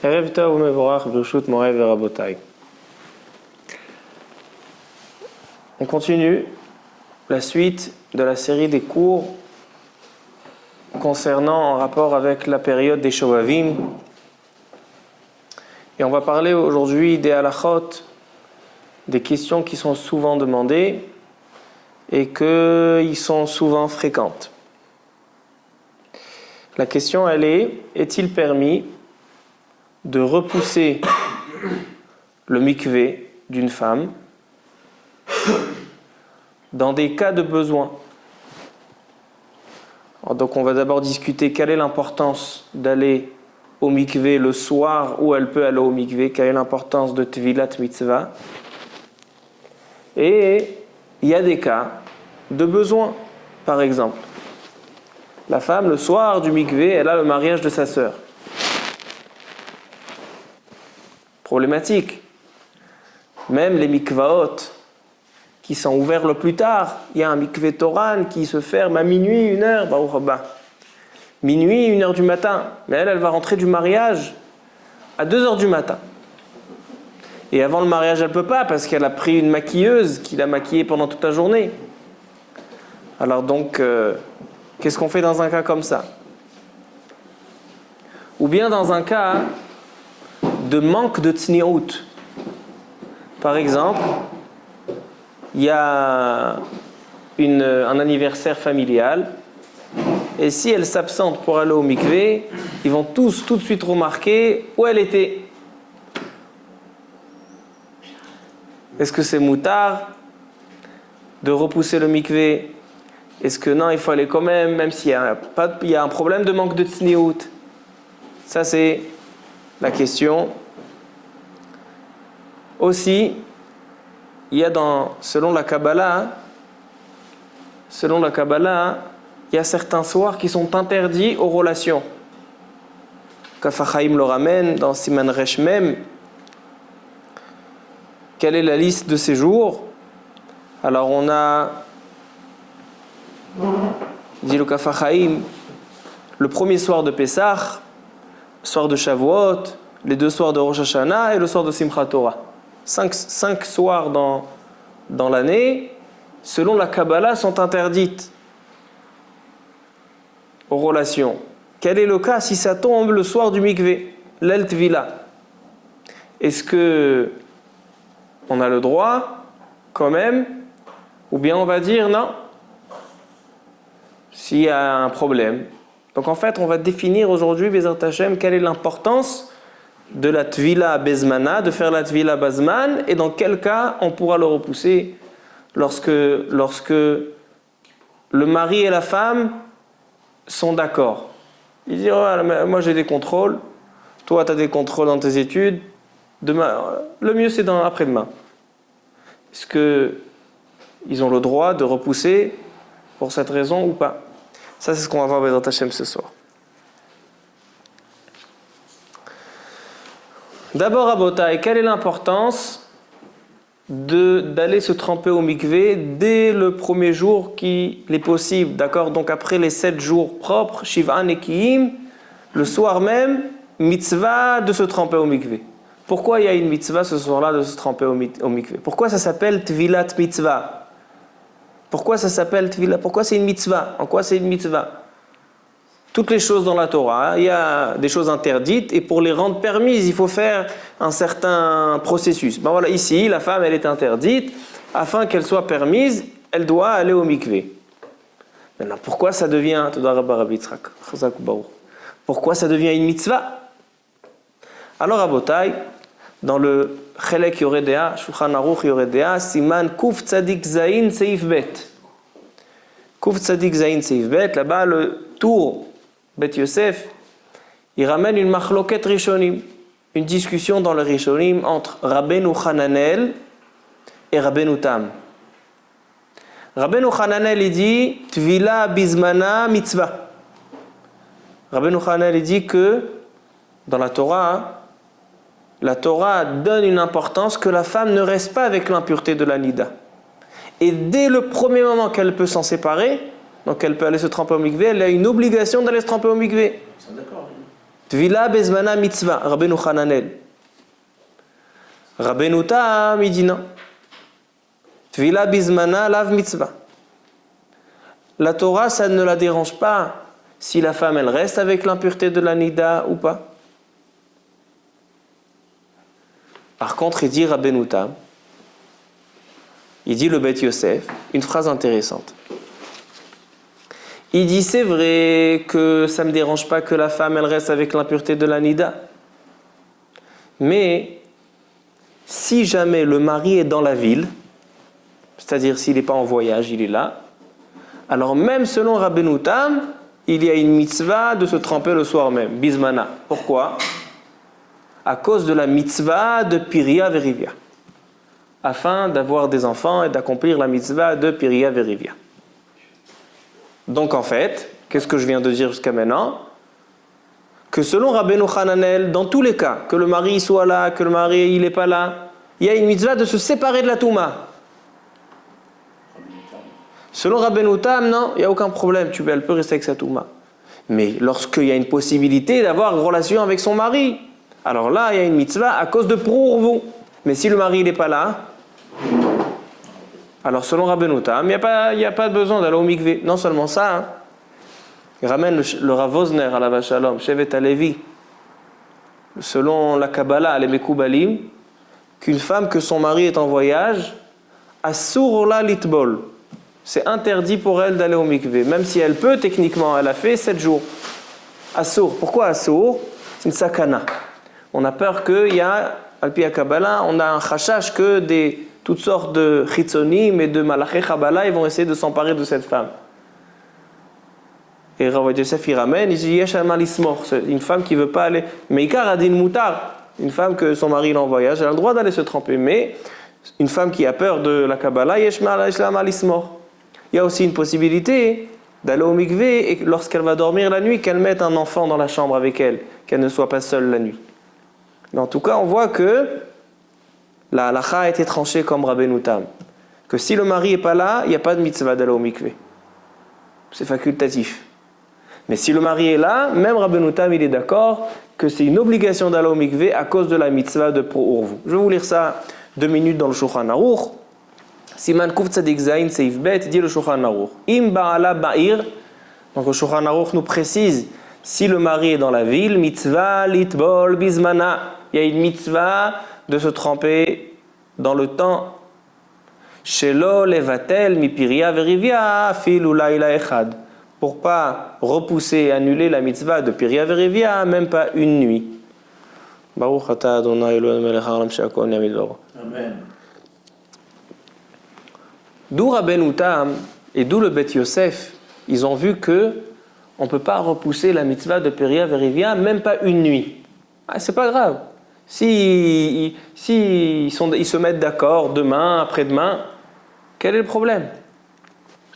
Erev Tov Mevorach B'Reshut Moray Verabotai. On continue la suite de la série des cours concernant en rapport avec la période des Shovavim. Et on va parler aujourd'hui des halachot, des questions qui sont souvent demandées et qui sont souvent fréquentes. La question, elle est-il permis de repousser le mikvé d'une femme dans des cas de besoin? Donc on va d'abord discuter quelle est l'importance d'aller au mikvé le soir où elle peut aller au mikvé, quelle est l'importance de Tvilat Mitzvah. Et il y a des cas de besoin. Par exemple, la femme le soir du mikvé, elle a le mariage de sa sœur. Problématique. Même les mikvaot qui sont ouverts le plus tard, il y a un mikvé Toran qui se ferme à minuit, 1h, Baruch Haba. Minuit, 1h du matin. Mais elle va rentrer du mariage à 2h du matin. Et avant le mariage, elle ne peut pas parce qu'elle a pris une maquilleuse qui l'a maquillée pendant toute la journée. Alors donc, qu'est-ce qu'on fait dans un cas comme ça? Ou bien dans un cas de manque de tsniout. Par exemple, il y a un anniversaire familial, et si elle s'absente pour aller au mikvé, ils vont tous tout de suite remarquer où elle était. Est-ce que c'est moutard de repousser le mikvé? Est-ce que non, il faut aller quand même s'il y a un problème de manque de tsniout? Ça, c'est la question. Aussi, il y a selon la Kabbalah, il y a certains soirs qui sont interdits aux relations. Kaf HaChaim le ramène dans Siman Resh Mem. Quelle est la liste de ces jours? Alors on a, dit le Kaf HaChaim, le premier soir de Pessah, le soir de Shavuot, les 2 soirs de Rosh Hashanah et le soir de Simchat Torah. 5 soirs dans l'année, selon la Kabbalah, sont interdites aux relations. Quel est le cas si ça tombe le soir du mikvé, l'el tvila? Est-ce que on a le droit quand même, ou bien on va dire non s'il y a un problème? Donc en fait, on va définir aujourd'hui, Bezrat Hashem, quelle est l'importance de la tvila bezmana, de faire la tvila bazman, et dans quel cas on pourra le repousser lorsque le mari et la femme sont d'accord. Ils disent moi j'ai des contrôles, toi tu as des contrôles dans tes études, demain, le mieux c'est après-demain. Est-ce qu'ils ont le droit de repousser pour cette raison ou pas? Ça, c'est ce qu'on va voir avec Bezrat Hashem ce soir. D'abord, Rabotai, quelle est l'importance d'aller se tremper au mikvé dès le premier jour qu'il est possible? D'accord? Donc après les 7 jours propres, Shiv'an et Kiyim, le soir même, mitzvah de se tremper au mikvé. Pourquoi il y a une mitzvah ce soir-là de se tremper au mikvé? Pourquoi ça s'appelle Tvilat Mitzvah? Pourquoi ça s'appelle Tvilat? Pourquoi c'est une mitzvah? En quoi c'est une mitzvah? Toutes les choses dans la Torah, il y a des choses interdites et pour les rendre permises, il faut faire un certain processus. Ben voilà, ici, la femme, elle est interdite. Afin qu'elle soit permise, elle doit aller au mikvé. Maintenant, pourquoi ça devient une mitzvah? Alors, à Botaï, dans le Chelek Yoredea, Shulchan Aruch Yoredea, Siman Kuf Tzadik Zayin Seif Bet. Kuf Tzadik Zayin Seif Bet, là-bas, le tour Bet Yosef, il ramène une machloket Rishonim, une discussion dans le Rishonim entre Rabbeinu Hananel et Rabbeinu Tam. Rabbeinu Hananel, il dit Tvila Bizmana Mitzvah. Rabbeinu Hananel, il dit que dans la Torah donne une importance que la femme ne reste pas avec l'impureté de la nida. Et dès le premier moment qu'elle peut s'en séparer, donc elle peut aller se tremper au mikvé, elle a une obligation d'aller se tremper au mikvé. Tvila bezmana mitzvah, Rabbeinu Hananel. Rabbeinu Tam, il dit non. Tvila bizmana lav mitzvah. La Torah, ça ne la dérange pas si la femme, elle reste avec l'impureté de la nida ou pas. Par contre, il dit Rabbeinu Tam, il dit le Beth Yosef, une phrase intéressante. Il dit, c'est vrai que ça ne me dérange pas que la femme, elle reste avec l'impureté de la nida. Mais, si jamais le mari est dans la ville, c'est-à-dire s'il n'est pas en voyage, il est là, alors même selon Rabbeinu Tam, il y a une mitzvah de se tremper le soir même, bismana. Pourquoi ? À cause de la mitzvah de Piria Verivia, afin d'avoir des enfants et d'accomplir la mitzvah de Piria Verivia. Donc en fait, qu'est-ce que je viens de dire jusqu'à maintenant ? Que selon Rabbeinu Hananel, dans tous les cas, que le mari soit là, que le mari il n'est pas là, il y a une mitzvah de se séparer de la Touma. Selon Rabbeinu Tam, non, il n'y a aucun problème, elle peut rester avec sa Touma. Mais lorsqu'il y a une possibilité d'avoir une relation avec son mari, alors là, il y a une mitzvah à cause de Prourvu. Mais si le mari n'est pas là, alors selon Rabbeinu Tam, il n'y a pas besoin d'aller au mikvé. Non seulement ça, hein, il ramène le Rav Wosner à la Vachalom, Shevet Alevi, selon la Kabbalah, les Mekoubalim, qu'une femme que son mari est en voyage, Asur la litbol. C'est interdit pour elle d'aller au mikvé, même si elle peut, techniquement, elle a fait 7 jours. Asur. Pourquoi Asur ? C'est une sakana. On a peur qu'il y a, Alpi Kabbalah, on a un chashash que toutes sortes de chitzonim et de malaché Kabbalah, ils vont essayer de s'emparer de cette femme. Et Rav Yosef il ramène, il dit Yesh al ismor, c'est une femme qui ne veut pas aller. Mais Ikar adin mutar, une femme que son mari est en voyage, elle a le droit d'aller se tremper. Mais une femme qui a peur de la Kabbalah, Yesh al ismor. Il y a aussi une possibilité d'aller au mikvé et lorsqu'elle va dormir la nuit, qu'elle mette un enfant dans la chambre avec elle, qu'elle ne soit pas seule la nuit. Mais en tout cas, on voit que la halakha a été tranchée comme Rabbeinu Tam. Que si le mari n'est pas là, il n'y a pas de mitzvah d'aller au mikvé. C'est facultatif. Mais si le mari est là, même Rabbeinu Tam, il est d'accord que c'est une obligation d'aller au mikvé à cause de la mitzvah de Prourvu. Je vais vous lire ça 2 minutes dans le Shulchan Aruch. Siman Kuf Tzadik Zayin Seif Bet, dit le Shulchan Aruch. Im Ba'ala Ba'ir, donc le Shulchan Aruch nous précise, si le mari est dans la ville, mitzvah litbol bizmana. Il y a une mitzvah de se tremper dans le temps. Shelo levatel mi piria verivia fil ou laila echad. Pour pas repousser et annuler la mitzvah de piria verivia, même pas une nuit. Baruch atah Adonai Eloheinu melech haolam she'akol nהיה bidbaro. Amen. D'où Rabbeinu Tam et d'où le Beth Yosef, ils ont vu que on ne peut pas repousser la mitzvah de Piria Verivia, même pas une nuit. Ah, c'est pas grave. Si ils se mettent d'accord demain, après-demain, quel est le problème ?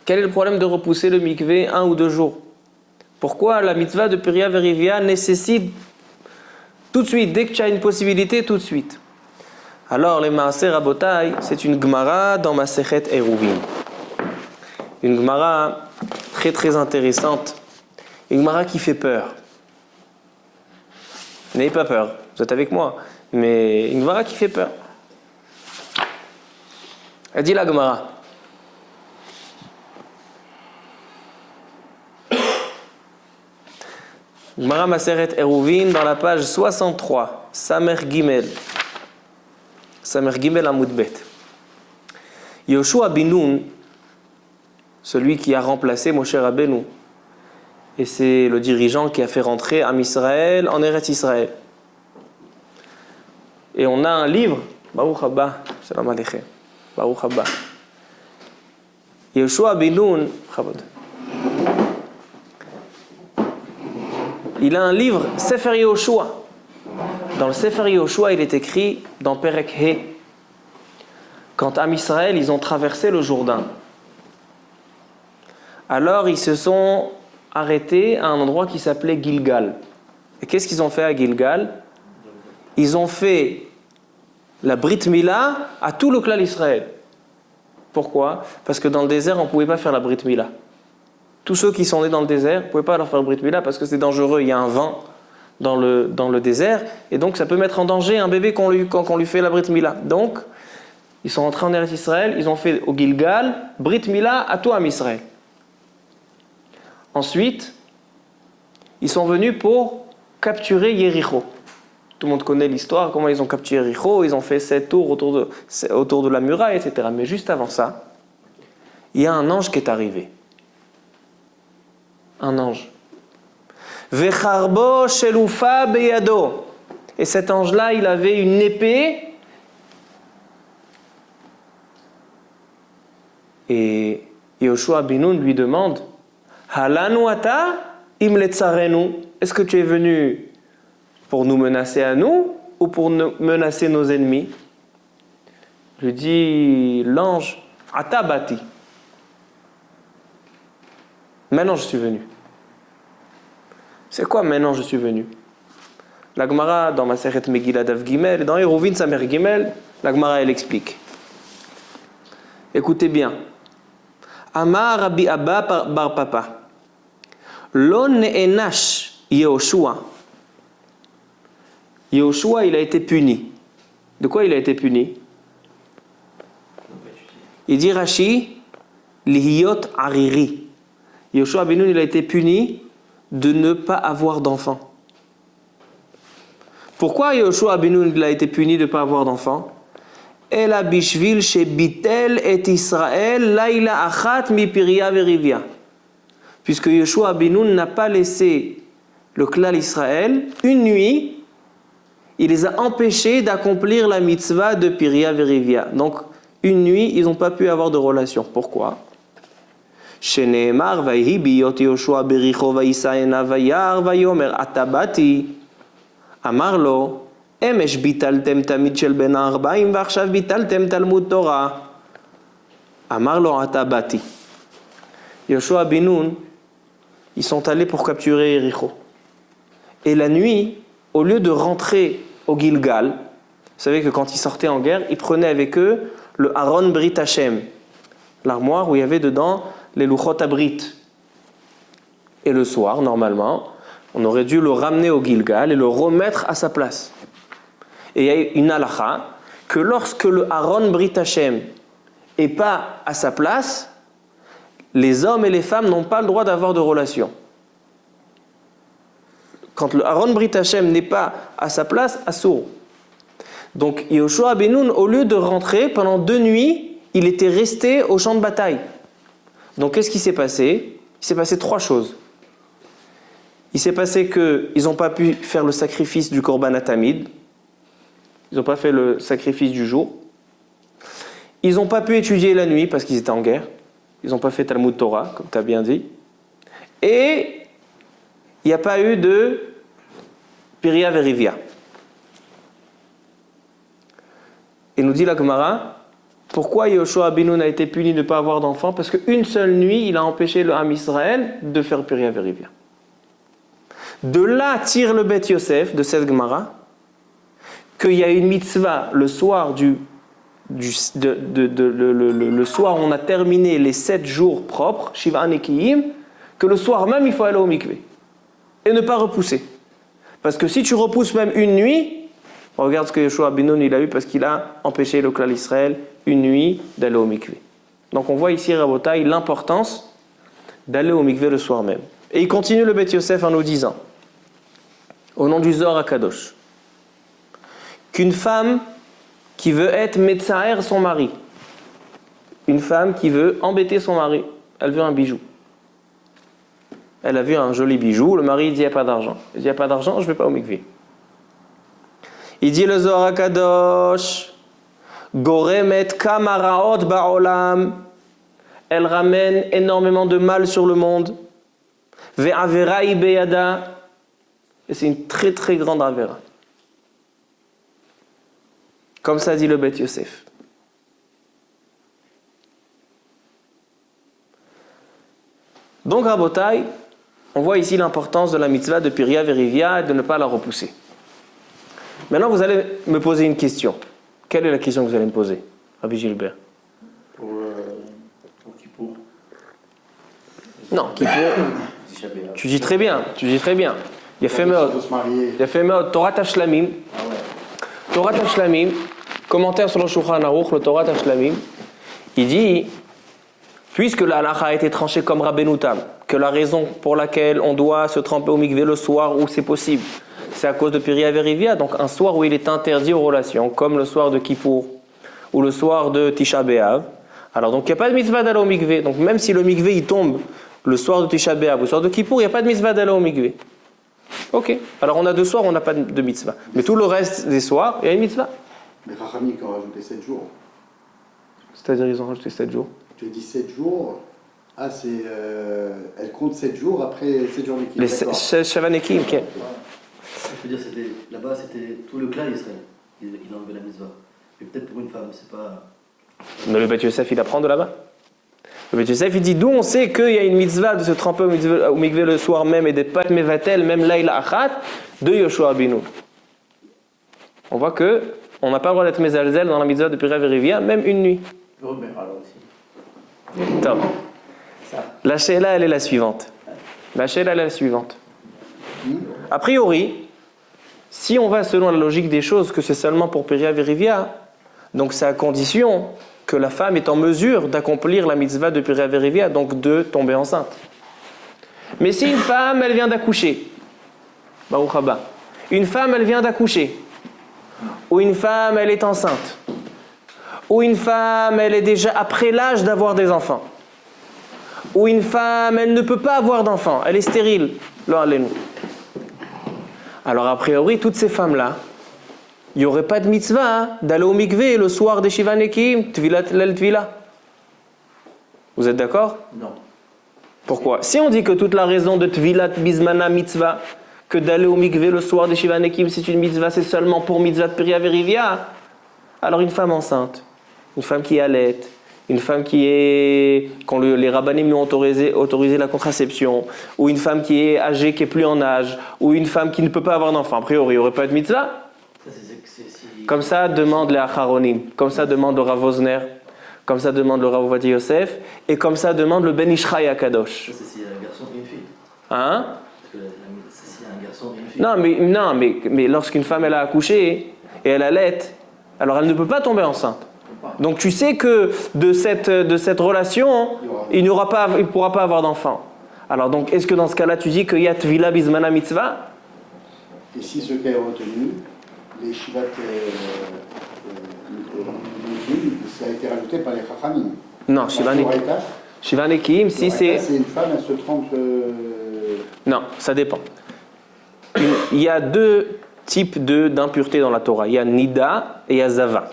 Quel est le problème de repousser le mikvé 1 ou 2 jours ? Pourquoi la mitzvah de Piria Verivia nécessite tout de suite, dès que tu as une possibilité, tout de suite ? Alors, les Maaser Rabotai, c'est une Gemara dans Masechet Eruvin. Une Gemara très très intéressante. Une Gemara qui fait peur. N'ayez pas peur, vous êtes avec moi. Mais une Gemara qui fait peur. Elle dit la Gemara. Gemara Masechet Eruvin dans la page 63, Samer Gimel. Samer Gimel Amud Bet. Yoshua bin Nun, celui qui a remplacé Moshe Rabbeinu, et c'est le dirigeant qui a fait rentrer Am Israël en Eretz Israël. Et on a un livre, Baruch Haba, Shalom Aleichem, Baruch Haba. Yoshua bin Nun, il a un livre, Sefer Yoshua. Dans le Sefer Yoshua, il est écrit dans Perek He, quand Am Israël, ils ont traversé le Jourdain. Alors, ils se sont arrêtés à un endroit qui s'appelait Gilgal. Et qu'est-ce qu'ils ont fait à Gilgal ? Ils ont fait la Brit Mila à tout le clan d'Israël. Pourquoi ? Parce que dans le désert, on ne pouvait pas faire la Brit Mila. Tous ceux qui sont nés dans le désert, on ne pouvait pas leur faire Brit Mila parce que c'est dangereux, il y a un vent. dans le désert, et donc ça peut mettre en danger un bébé quand on lui fait la Brit Mila. Donc, ils sont rentrés en Eretz Israël, ils ont fait au Gilgal, Brit Mila à tout Am Israël. Ensuite, ils sont venus pour capturer Yéricho. Tout le monde connaît l'histoire, comment ils ont capturé Yéricho, ils ont fait 7 tours autour de la muraille, etc. Mais juste avant ça, il y a un ange qui est arrivé. Un ange. Vecharbo shelufa beyado. Et cet ange-là, il avait une épée. Et Yoshua ben Nun lui demande, Halanu ata im letzarenu. Est-ce que tu es venu pour nous menacer à nous ou pour menacer nos ennemis? Je dis l'ange, ata bati. Maintenant je suis venu. C'est quoi maintenant je suis venu? La Gemara dans Masechet Megillah Daf Gimel, dans Eruvin Samer Gimel, la Gemara elle explique. Écoutez bien. Amar Rabbi Abba bar Papa. Lo ne'enash Yehoshua. Yehoshua, il a été puni. De quoi il a été puni? Il dit Rashi, lihiyot ariri. Yehoshua ben Nun, il a été puni de ne pas avoir d'enfant. Pourquoi Yehoshua ben Nun, il a été puni de ne pas avoir d'enfant? Ela bishvil shebitel et Israël laila achat mi Piria verivia. Puisque Yehoshua ben Nun n'a pas laissé le klal Israël une nuit, il les a empêchés d'accomplir la mitzvah de Piria verivia. Donc une nuit, ils n'ont pas pu avoir de relation. Pourquoi? Sheneemar vayhi biyot Yehoshua bericho vayisayena vayar vayomer atabati amar lo אמש ביטלתם תמיד של בין 40 ועכשיו ביטלתם תלמוד תורה. אמר לו עתה באתי. Yoshua ben Nun, ils sont allés pour capturer Yéricho. Et la nuit, au lieu de rentrer au Gilgal, vous savez que quand ils sortaient en guerre, ils prenaient avec eux le Aron Brit Hashem, l'armoire où il y avait dedans les Luchot Abrit. Et le soir, normalement, on aurait dû le ramener au Gilgal et le remettre à sa place. Et il y a une halakha que lorsque le Aron Brit Hashem n'est pas à sa place, les hommes et les femmes n'ont pas le droit d'avoir de relation. Quand le Aron Brit Hashem n'est pas à sa place, assour. Donc Yehoshua ben Nun, au lieu de rentrer pendant 2 nuits, il était resté au champ de bataille. Donc qu'est-ce qui s'est passé? Il s'est passé 3 choses. Il s'est passé qu'ils n'ont pas pu faire le sacrifice du Korban Atamid. Ils n'ont pas fait le sacrifice du jour. Ils n'ont pas pu étudier la nuit parce qu'ils étaient en guerre. Ils n'ont pas fait Talmud Torah, comme tu as bien dit. Et il n'y a pas eu de Piria Verivia. Et nous dit la Gemara, pourquoi Yehoshua ben Nun a été puni de ne pas avoir d'enfant? Parce qu'une seule nuit, il a empêché le Ham Israël de faire Piria Verivia. De là tire le Beth Yosef, de cette Gemara, qu'il y a une mitzvah le soir le soir où on a terminé les 7 jours propres, Shiva Nekiyim, que le soir même il faut aller au mikvé et ne pas repousser. Parce que si tu repousses même une nuit, regarde ce que Yehoshua ben Nun il a eu parce qu'il a empêché le klal Israël une nuit d'aller au mikvé. Donc on voit ici, Rabotai, l'importance d'aller au mikvé le soir même. Et il continue le Beth Yosef en nous disant, au nom du Zohar HaKadosh, qu'une femme qui veut être metzaer son mari, une femme qui veut embêter son mari, elle veut un bijou. Elle a vu un joli bijou, le mari dit il n'y a pas d'argent. Il dit il n'y a pas d'argent, je ne vais pas au mikvé. Il dit le Zohar HaKadosh, goremet kamaraot ba'olam, elle ramène énormément de mal sur le monde. Ve'averai beyada, et c'est une très très grande avera. Comme ça dit le Beth Yosef. Donc, Rabotai, on voit ici l'importance de la mitzvah de Piria Verivia et de ne pas la repousser. Maintenant, vous allez me poser une question. Quelle est la question que vous allez me poser, Rabbi Gilbert? Pour Non, Kippour. Tu dis très bien, Yafé Meod. Yafé Meod. Torah Tashlamim. Torah Tashlamim, commentaire sur le Shulchan Aruch, le Torah Tashlamim, il dit, puisque la halakha a été tranchée comme Rabbeinu Tam, que la raison pour laquelle on doit se tremper au mikvé le soir où c'est possible, c'est à cause de Piria Verivia, donc un soir où il est interdit aux relations, comme le soir de Kippour ou le soir de Tisha B'Av. Alors donc il n'y a pas de mitzvah d'aller au mikvé, donc même si le mikvé il tombe le soir de Tisha B'Av ou le soir de Kippour, il n'y a pas de mitzvah d'aller au mikvé. Ok, alors on a 2 soirs, on n'a pas de mitzvah. Mais tout le reste des soirs, il y a une mitzvah. Mais Rachamim qui ont rajouté 7 jours. C'est-à-dire ils ont rajouté 7 jours. Tu dis 7 jours, elle compte 7 jours après 7 jours d'équipe. Les Shavanekim, ok. Je veux dire, là-bas, c'était tout le clan Israël. Il enlevait la mitzvah. Mais peut-être pour une femme, c'est pas... Mais le Beth Yosef, il apprend de là-bas. Le Beth Yosef, il dit d'où on sait qu'il y a une mitzvah de se tremper au mikvé le soir même et de pas être mevatel, même laïla achat, de Yoshua Binu. On voit que on n'a pas le droit d'être mezalzel dans la mitzvah de Piria Verivia, même une nuit. Robert, alors aussi. Top. La sheila, elle est la suivante. La sheila, elle est la suivante. A priori, si on va selon la logique des choses, que c'est seulement pour Piria Verivia, donc c'est à condition que la femme est en mesure d'accomplir la mitzvah de Piria Verivia, donc de tomber enceinte. Mais si une femme, elle vient d'accoucher, Baruch haba, une femme, elle vient d'accoucher, ou une femme, elle est enceinte, ou une femme, elle est déjà après l'âge d'avoir des enfants, ou une femme, elle ne peut pas avoir d'enfants, elle est stérile, alors a priori, toutes ces femmes-là, il n'y aurait pas de mitzvah d'aller au mikvé le soir des Shiva Nekim, Tvilat Lel Tvila. Vous êtes d'accord? Non. Pourquoi? Si on dit que toute la raison de Tvilat Bismana mitzvah, que d'aller au mikvé le soir des Shiva Nekim, c'est une mitzvah, c'est seulement pour mitzvah de Piria Verivia, alors une femme enceinte, une femme qui allait, une femme quand les rabbanim lui ont autorisé la contraception, ou une femme qui est âgée, qui est plus en âge, ou une femme qui ne peut pas avoir d'enfant, a priori, il n'y aurait pas de mitzvah. Comme ça demande les Acharonim, comme ça demande le Rav Wosner, comme ça demande le Rav Ovadia Yosef, et comme ça demande le Ben Ishraï Akadosh. Ça, c'est s'il y a un garçon et une fille. Hein? Parce que c'est s'il y a un garçon et une fille. Non, mais lorsqu'une femme elle a accouché et elle allait, alors elle ne peut pas tomber enceinte. Donc tu sais que de cette relation, il ne pourra pas avoir d'enfant. Alors donc, est-ce que dans ce cas-là, tu dis qu'il y a Tvila Bismana Mitzvah? Et si ce cas est retenu, les Shivat ça a été rajouté par les Chachamim. Non, Shiva Nekim, si c'est... C'est une femme, elle se trompe... Non, ça dépend. Il y a 2 types d'impureté dans la Torah. Il y a Nida et il y a Zava.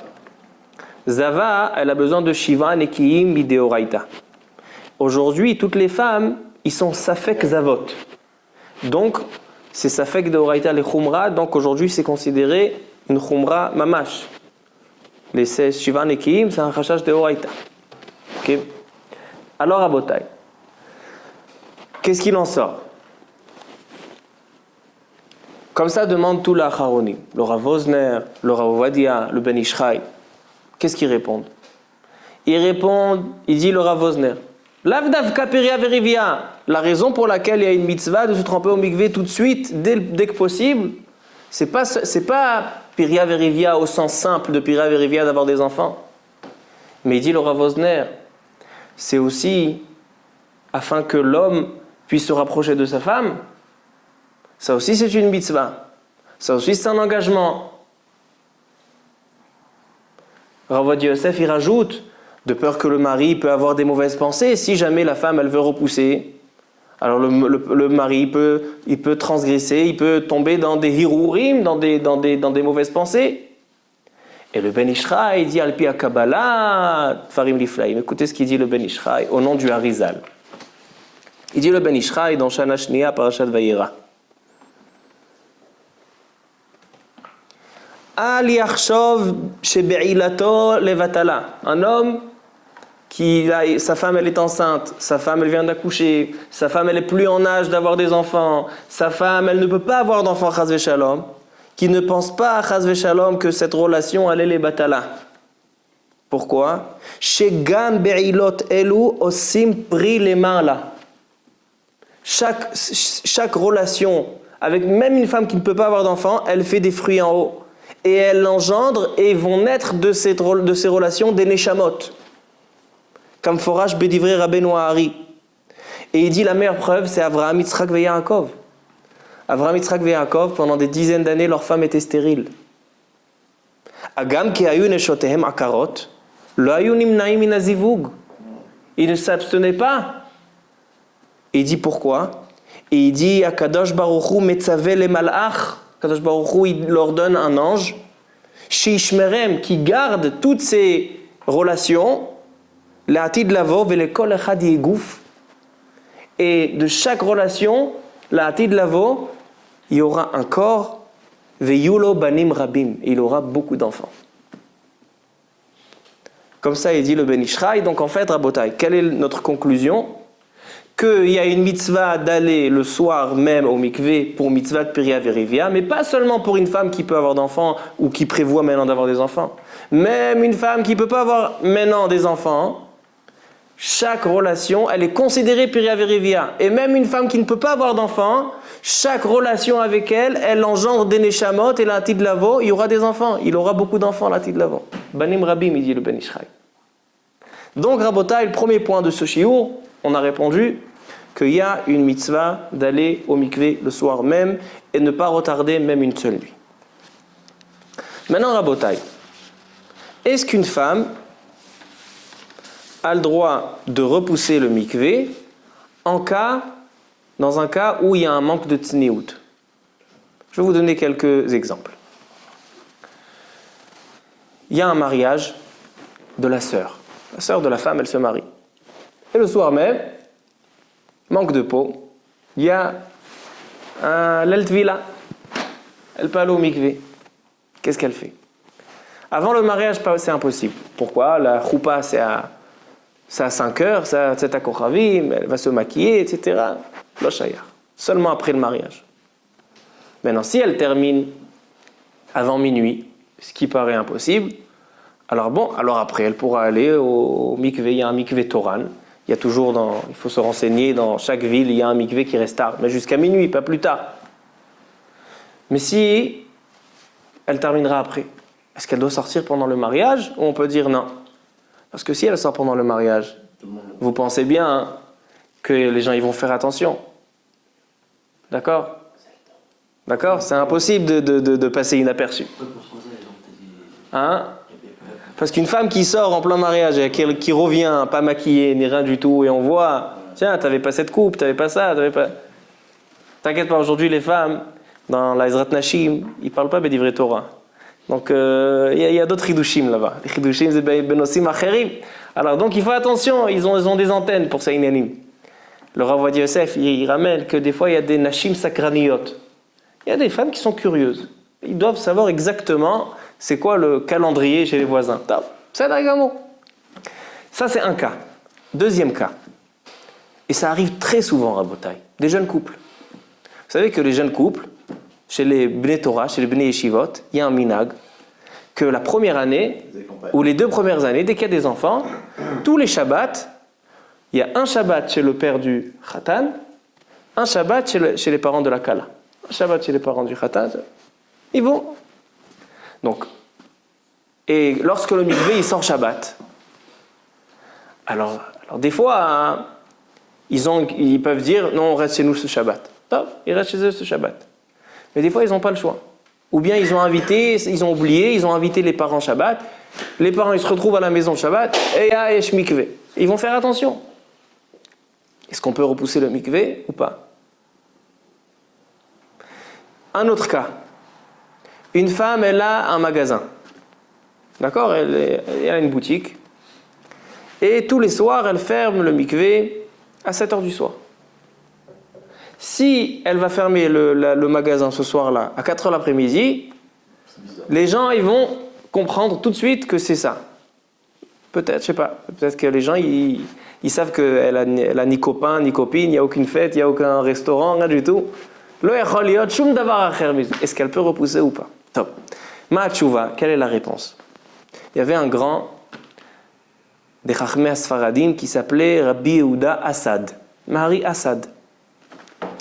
Zava, elle a besoin de Shiva Nekim Mideoraita. Aujourd'hui, toutes les femmes, ils sont Safek Zavot. Donc, c'est Safek Deoraita les Khumra, donc aujourd'hui c'est considéré une Khumra Mamash. Les 16 Shiva Nekim, c'est un Chachash Deoraita. Ok? Alors à Botaï, qu'est-ce qu'il en sort? Comme ça demande tout l'Acharonim, le Rav Wosner, le Rav Ovadia, le Ben Ishraï. Qu'est-ce qu'ils répondent? Ils répondent, il dit le Rav Wosner, Lavdavka Piria Verivia, la raison pour laquelle il y a une mitzvah de se tremper au mikvé tout de suite, dès que possible, c'est pas Piria Verivia au sens simple de Piria Verivia d'avoir des enfants. Mais il dit le Rav Wosner, c'est aussi afin que l'homme puisse se rapprocher de sa femme. Ça aussi c'est une mitzvah. Ça aussi c'est un engagement. Rav Ovadia Yosef il rajoute, de peur que le mari peut avoir des mauvaises pensées, si jamais la femme elle veut repousser, alors le mari il peut transgresser, il peut tomber dans des hirurim, dans des mauvaises pensées. Et le Ben Ishraï dit Alpi Kabbalah Farim Liflaim. Écoutez ce qu'il dit le Ben Ishraï au nom du Harizal. Il dit le Ben Ishraï dans Shana Shnia Parashat Vayera. Al Yachshov Shebe'ilato Levatala. Un homme sa femme elle est enceinte, sa femme elle vient d'accoucher, sa femme elle est plus en âge d'avoir des enfants, sa femme elle ne peut pas avoir d'enfants chas v'shalom, qui ne pense pas chas v'shalom que cette relation elle est les batala. Pourquoi? Shegan be'ilot elu osim pri lemala. Chaque relation avec même une femme qui ne peut pas avoir d'enfant, elle fait des fruits en haut. Et elle engendre et vont naître de ces relations des neshamot. Comme Forage Bédivré Rabbeinu Hari. Et il dit la meilleure preuve, c'est Avraham, Yitzhak et Yaakov. Avraham, Yitzhak et Yaakov, pendant des dizaines d'années, leurs femmes étaient stériles. Agam ki hayu neshotehem akarot, lo hayu nimnaim min hazivug. Ils ne s'abstenaient pas. Et il dit pourquoi? Et il dit Akadosh Baruch Hu metzaveh le malach. Akadosh Baruch Hu, il leur donne un ange, Shishmerem, qui garde toutes ces relations, l'atid lavo velekol echad yegouf. Et de chaque relation, l'atid lavo, il y aura un corps, veyulo banim rabim, et il aura beaucoup d'enfants. Comme ça, il dit le Ben Ishraï. Donc en fait, Rabotai, quelle est notre conclusion? Qu'il y a une mitzvah d'aller le soir même au mikvé pour mitzvah de Piria Verivia, mais pas seulement pour une femme qui peut avoir d'enfants ou qui prévoit maintenant d'avoir des enfants. Même une femme qui ne peut pas avoir maintenant des enfants, chaque relation, elle est considérée Piria Verivia. Et même une femme qui ne peut pas avoir d'enfants, chaque relation avec elle, elle engendre des neshamot et l'atid lavo, il y aura des enfants. Il aura beaucoup d'enfants, l'atid lavo. Banim Rabim, il dit le Ben Ishraï. Donc, Rabotai, le premier point de ce shiur, on a répondu qu'il y a une mitzvah d'aller au mikvé le soir même et ne pas retarder même une seule nuit. Maintenant, Rabotai, est-ce qu'une femme a le droit de repousser le mikvé dans un cas où il y a un manque de tsniout? Je vais vous donner quelques exemples. Il y a un mariage de la sœur. La sœur de la femme, elle se marie. Et le soir même, manque de peau, il y a l'eltvila. Elle peut aller au mikvé. Qu'est-ce qu'elle fait? Avant le mariage, c'est impossible. Pourquoi? La choupa, c'est à 5 heures, c'est à Kochavim, elle va se maquiller, etc. Lo shayar. Seulement après le mariage. Maintenant, si elle termine avant minuit, ce qui paraît impossible, alors après, elle pourra aller au mikvé. Il y a un mikvé Toran. Il y a toujours il faut se renseigner, dans chaque ville, il y a un mikvé qui reste tard, mais jusqu'à minuit, pas plus tard. Mais si elle terminera après, est-ce qu'elle doit sortir pendant le mariage ou on peut dire non? Parce que si elle sort pendant le mariage, vous pensez bien que les gens ils vont faire attention. D'accord? D'accord? C'est impossible de passer inaperçu. Hein? Parce qu'une femme qui sort en plein mariage et qui revient pas maquillée ni rien du tout et on voit, tiens, t'avais pas cette coupe, t'avais pas ça, t'avais pas... T'inquiète pas, aujourd'hui les femmes, dans la Ezrat Nashim, ils parlent pas Bédivré Torah. Donc il y a d'autres Hidushim là-bas. Les Hidushim, c'est Benosim Acherim. Alors donc il faut attention, ils ont des antennes pour ça, Inanim. Le Rav Ovadia Yosef, il ramène que des fois il y a des Nashim Sakraniyot. Il y a des femmes qui sont curieuses. Ils doivent savoir exactement c'est quoi le calendrier chez les voisins. C'est d'accord. Ça c'est un cas. Deuxième cas. Et ça arrive très souvent, Rabotai, des jeunes couples. Vous savez que les jeunes couples, chez les Bnei Torah, chez les Bnei Yeshivot, il y a un minag, que la première année, ou les 2 premières années, dès qu'il y a des enfants, tous les Shabbats, il y a un Shabbat chez le père du Khatan, un Shabbat chez les parents de la Kala. Un Shabbat chez les parents du Khatan, ils vont. Donc, et lorsque le mikvé, il sort Shabbat, alors des fois, hein, ils peuvent dire, non, on reste chez nous ce Shabbat. Top, ils restent chez eux ce Shabbat. Mais des fois, ils n'ont pas le choix. Ou bien ils ont oublié, ils ont invité les parents Shabbat. Les parents, ils se retrouvent à la maison Shabbat, et yesh mikvé. Ils vont faire attention. Est-ce qu'on peut repousser le mikvé ou pas? Un autre cas. Une femme, elle a un magasin. D'accord? Elle a une boutique. Et tous les soirs, elle ferme le mikvé à 7h du soir. Si elle va fermer le magasin ce soir-là à 4h l'après-midi, les gens ils vont comprendre tout de suite que c'est ça. Peut-être, je sais pas. Peut-être que les gens ils savent qu'elle a ni copain, ni copine, il n'y a aucune fête, il n'y a aucun restaurant, rien du tout. Est-ce qu'elle peut repousser ou pas? Top. Ma'atchouva, quelle est la réponse? Il y avait un grand des Chachmei Asfaradim qui s'appelait Rabbi Yehuda Assad. Mahari Assad.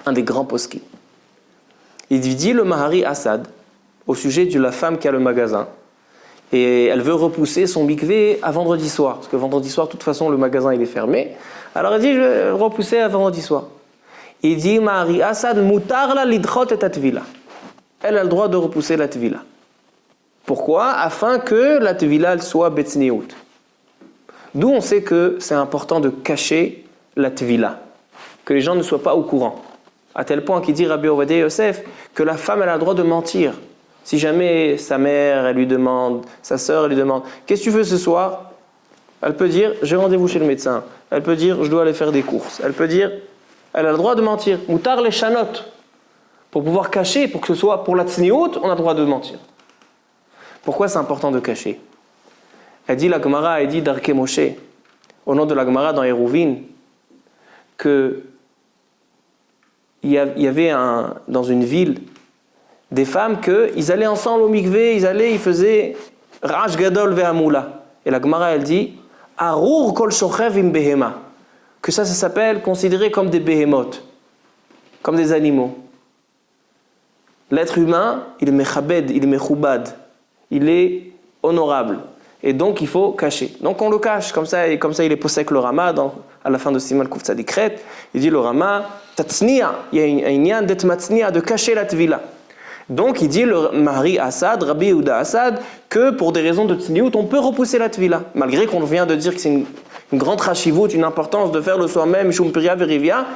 Un des grands poskim. Il dit le Mahari Assad, au sujet de la femme qui a le magasin, et elle veut repousser son mikvé à vendredi soir, parce que vendredi soir, de toute façon, le magasin il est fermé. Alors elle dit, je vais repousser à vendredi soir. Il dit, Mahari Assad, mutar la lidchot et atvila. Elle a le droit de repousser la tvila. Pourquoi ? Afin que la tvila elle soit betsniout. D'où on sait que c'est important de cacher la tvila, que les gens ne soient pas au courant. À tel point qu'il dit Rabbi Ovadia Yosef que la femme elle a le droit de mentir. Si jamais sa mère elle lui demande, sa sœur elle lui demande qu'est-ce que tu veux ce soir ? Elle peut dire j'ai rendez-vous chez le médecin. Elle peut dire je dois aller faire des courses. Elle peut dire elle a le droit de mentir. Moutar les chanot. Pour pouvoir cacher, pour que ce soit pour la tsniout, on a le droit de mentir. Pourquoi c'est important de cacher ? Elle dit la Gemara, elle dit Darke Moshe, au nom de la Gemara dans Hérouvin, que il y avait dans une ville des femmes qu'ils allaient ensemble au mikvé, ils faisaient Raj Gadol ve'amula. Et la Gemara elle dit Arur kol shochev im behema, que ça s'appelle considéré comme des behemoth, comme des animaux. L'être humain, il est mechabed, il est mechoubad, il est honorable. Et donc il faut cacher. Donc on le cache, comme ça il est posé le Rama, à la fin de Siman Kuf Tzadikret, il dit le Rama, tatsniya, il y a un inyan d'être matsniya, de cacher la tvila. Donc il dit le Mahari Assad, Rabbi Yehuda Assad, que pour des raisons de tsniout, on peut repousser la tvila. Malgré qu'on vient de dire que c'est une grande rachivut, une importance de faire le soi-même, Shum Priya Verivia,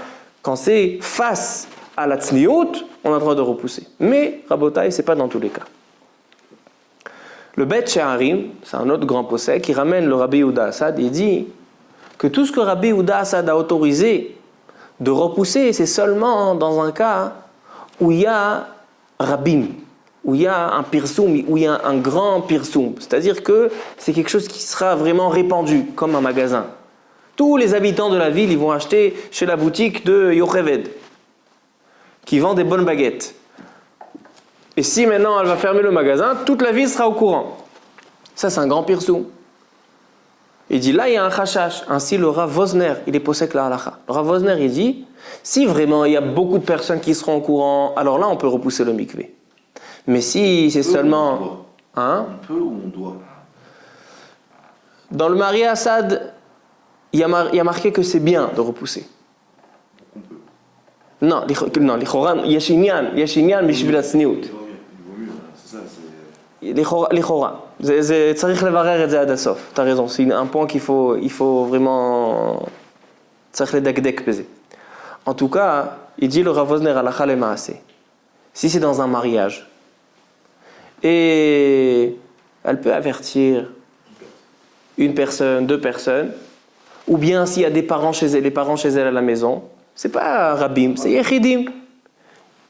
quand c'est face à la tsniout, on a le droit de repousser. Mais, Rabotai, c'est pas dans tous les cas. Le Bet She'arim, c'est un autre grand possède qui ramène le Rabbi Yehuda Assad et dit que tout ce que Rabbi Yehuda Assad a autorisé de repousser, c'est seulement dans un cas où il y a Rabbim, où il y a un pirsoum, où il y a un grand pirsoum. C'est-à-dire que c'est quelque chose qui sera vraiment répandu, comme un magasin. Tous les habitants de la ville, ils vont acheter chez la boutique de Yocheved, qui vend des bonnes baguettes. Et si maintenant elle va fermer le magasin, toute la ville sera au courant. Ça, c'est un grand pirsoum. Il dit, là, il y a un chashash. Ainsi, le Rav Wosner, il est posé la halacha. Le Rav Wosner, il dit, si vraiment il y a beaucoup de personnes qui seront au courant, alors là, on peut repousser le mikvé. Mais si c'est seulement... On peut ou on doit ? Dans le Mahari Assad, il y a marqué que c'est bien de repousser. On peut. Non, yashinyan, bishvil hatzniut. Il vaut mieux, c'est ça, c'est... L'Ichora. Tzarich levarer et ze ad hasof. T'as raison, c'est un point qu'il faut vraiment... Tzarich ledakdek peser. En tout cas, il dit le Rav Wosner halacha lemaase. Si c'est dans un mariage, et elle peut avertir une personne, deux personnes, ou bien s'il y a des parents chez elle, les parents chez elle à la maison, c'est pas Rabbim, c'est Yechidim.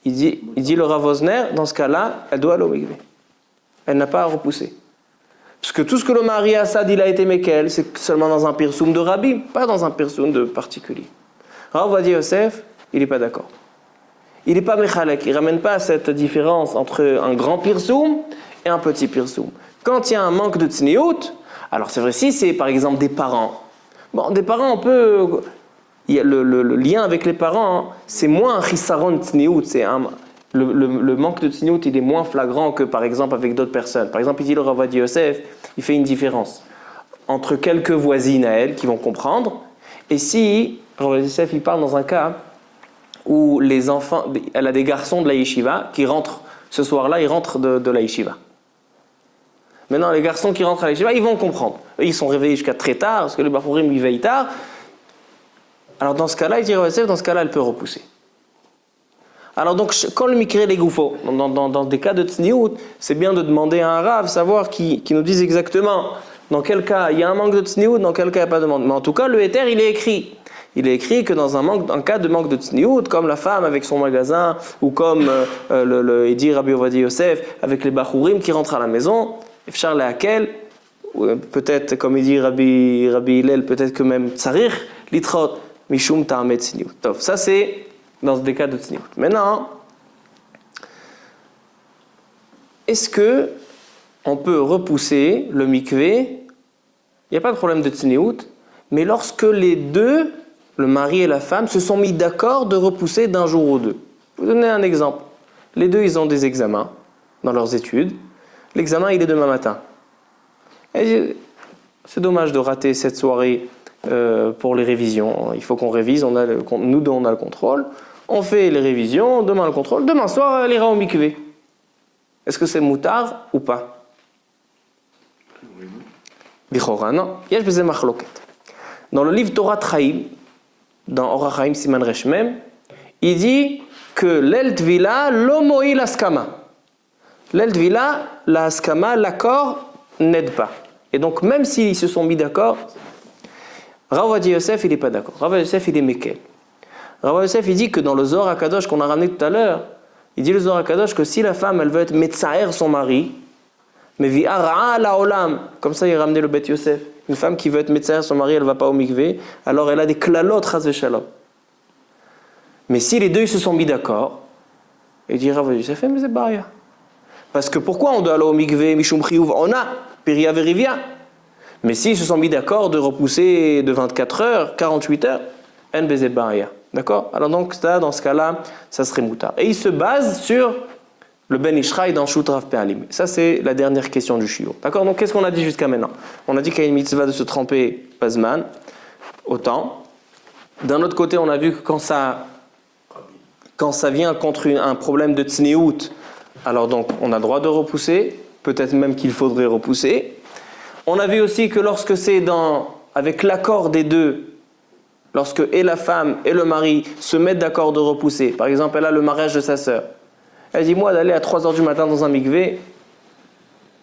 Il dit le Rav Wosner, dans ce cas-là, elle doit aller au mikvé. Elle n'a pas à repousser. Parce que tout ce que le Mahari Assad il a été Mekel, c'est seulement dans un pirsoum de Rabbim, pas dans un pirsoum de particulier. Rav Ovadia Yosef, il n'est pas d'accord. Il n'est pas Mechalek, il ne ramène pas cette différence entre un grand pirsoum et un petit pirsoum. Quand il y a un manque de tsniout, alors c'est vrai, si c'est par exemple des parents, bon, des parents, on peut... Il y a le lien avec les parents, c'est moins un chisaron tsniout, le manque de tsniout, il est moins flagrant que par exemple avec d'autres personnes. Par exemple, il dit le Rav Ovadia Yosef, il fait une différence entre quelques voisines à elle qui vont comprendre, et si Rav Ovadia Yosef il parle dans un cas où les enfants, elle a des garçons de la yeshiva qui rentrent ce soir-là, ils rentrent de la yeshiva. Maintenant, les garçons qui rentrent à la yeshiva, ils vont comprendre. Eux, ils sont réveillés jusqu'à très tard, parce que les bachurim, ils veillent tard. Alors dans ce cas-là, il dit dans ce cas-là, elle peut repousser. Alors donc, quand le mikre les goufos, dans des cas de tsniout, c'est bien de demander à un rav, savoir qui nous dise exactement dans quel cas il y a un manque de tsniout, dans quel cas il n'y a pas de manque. Mais en tout cas, le éther, il est écrit. Il est écrit que dans un cas de manque de tsniout, comme la femme avec son magasin, ou comme il dit Rabbi Ovadia Yosef, avec les bachurim qui rentrent à la maison, Efshar lehakel, peut-être comme il dit Rabbi Hillel, peut-être que même tsarich, litrot, mishum ta'amet tsniout. Ça c'est dans des cas de tsniout. Maintenant, est-ce que on peut repousser le mikvé? Il n'y a pas de problème de tsniout, mais lorsque les deux, le mari et la femme, se sont mis d'accord de repousser d'un jour ou deux. Je vais vous donner un exemple. Les deux, ils ont des examens dans leurs études. L'examen, il est demain matin. Et c'est dommage de rater cette soirée pour les révisions. Il faut qu'on révise, nous deux, on a le contrôle. On fait les révisions, demain le contrôle. Demain soir, elle ira au mikvé. Est-ce que c'est moutard ou pas? Bichora, non. Yesh beze machloket. Dans le livre Torah Chaim, dans Orach Chaim Siman Resh Mem, il dit que l'el tvila lo mo'il askama. L'el tvila, la askama, l'accord n'aide pas. Et donc même s'ils se sont mis d'accord, Rav Ovadia Yosef il n'est pas d'accord. Rav Ovadia Yosef il est mekel. Rav Ovadia Yosef il dit que dans le Zohar HaKadosh qu'on a ramené tout à l'heure, il dit le Zohar HaKadosh que si la femme elle veut être metzaer son mari, mais vi'ara la olam, comme ça il a ramené le Bet Yosef. Une femme qui veut être metzaer son mari, elle ne va pas au mikvé, alors elle a des klalot chas v'shalom. Mais si les deux ils se sont mis d'accord, il dit Rav Ovadia Yosef mais c'est baria. Parce que pourquoi on doit aller au mikvé mishum chiyuv on a Piria verivia. Mais s'ils se sont mis d'accord de repousser de 24 heures, 48 heures, en beze baria. D'accord? Alors donc ça, dans ce cas-là, ça serait moutar. Et il se base sur le Ben Ishraï dans Shut Rav Pe'alim. Ça c'est la dernière question du shiur. D'accord? Donc qu'est-ce qu'on a dit jusqu'à maintenant? On a dit qu'il y a une mitzvah de se tremper Pazman, autant. D'un autre côté, on a vu que quand ça vient contre un problème de tsneout, alors donc on a le droit de repousser, peut-être même qu'il faudrait repousser. On a vu aussi que lorsque c'est avec l'accord des deux, lorsque et la femme et le mari se mettent d'accord de repousser, par exemple elle a le mariage de sa sœur, elle dit moi d'aller à 3h du matin dans un mikvé,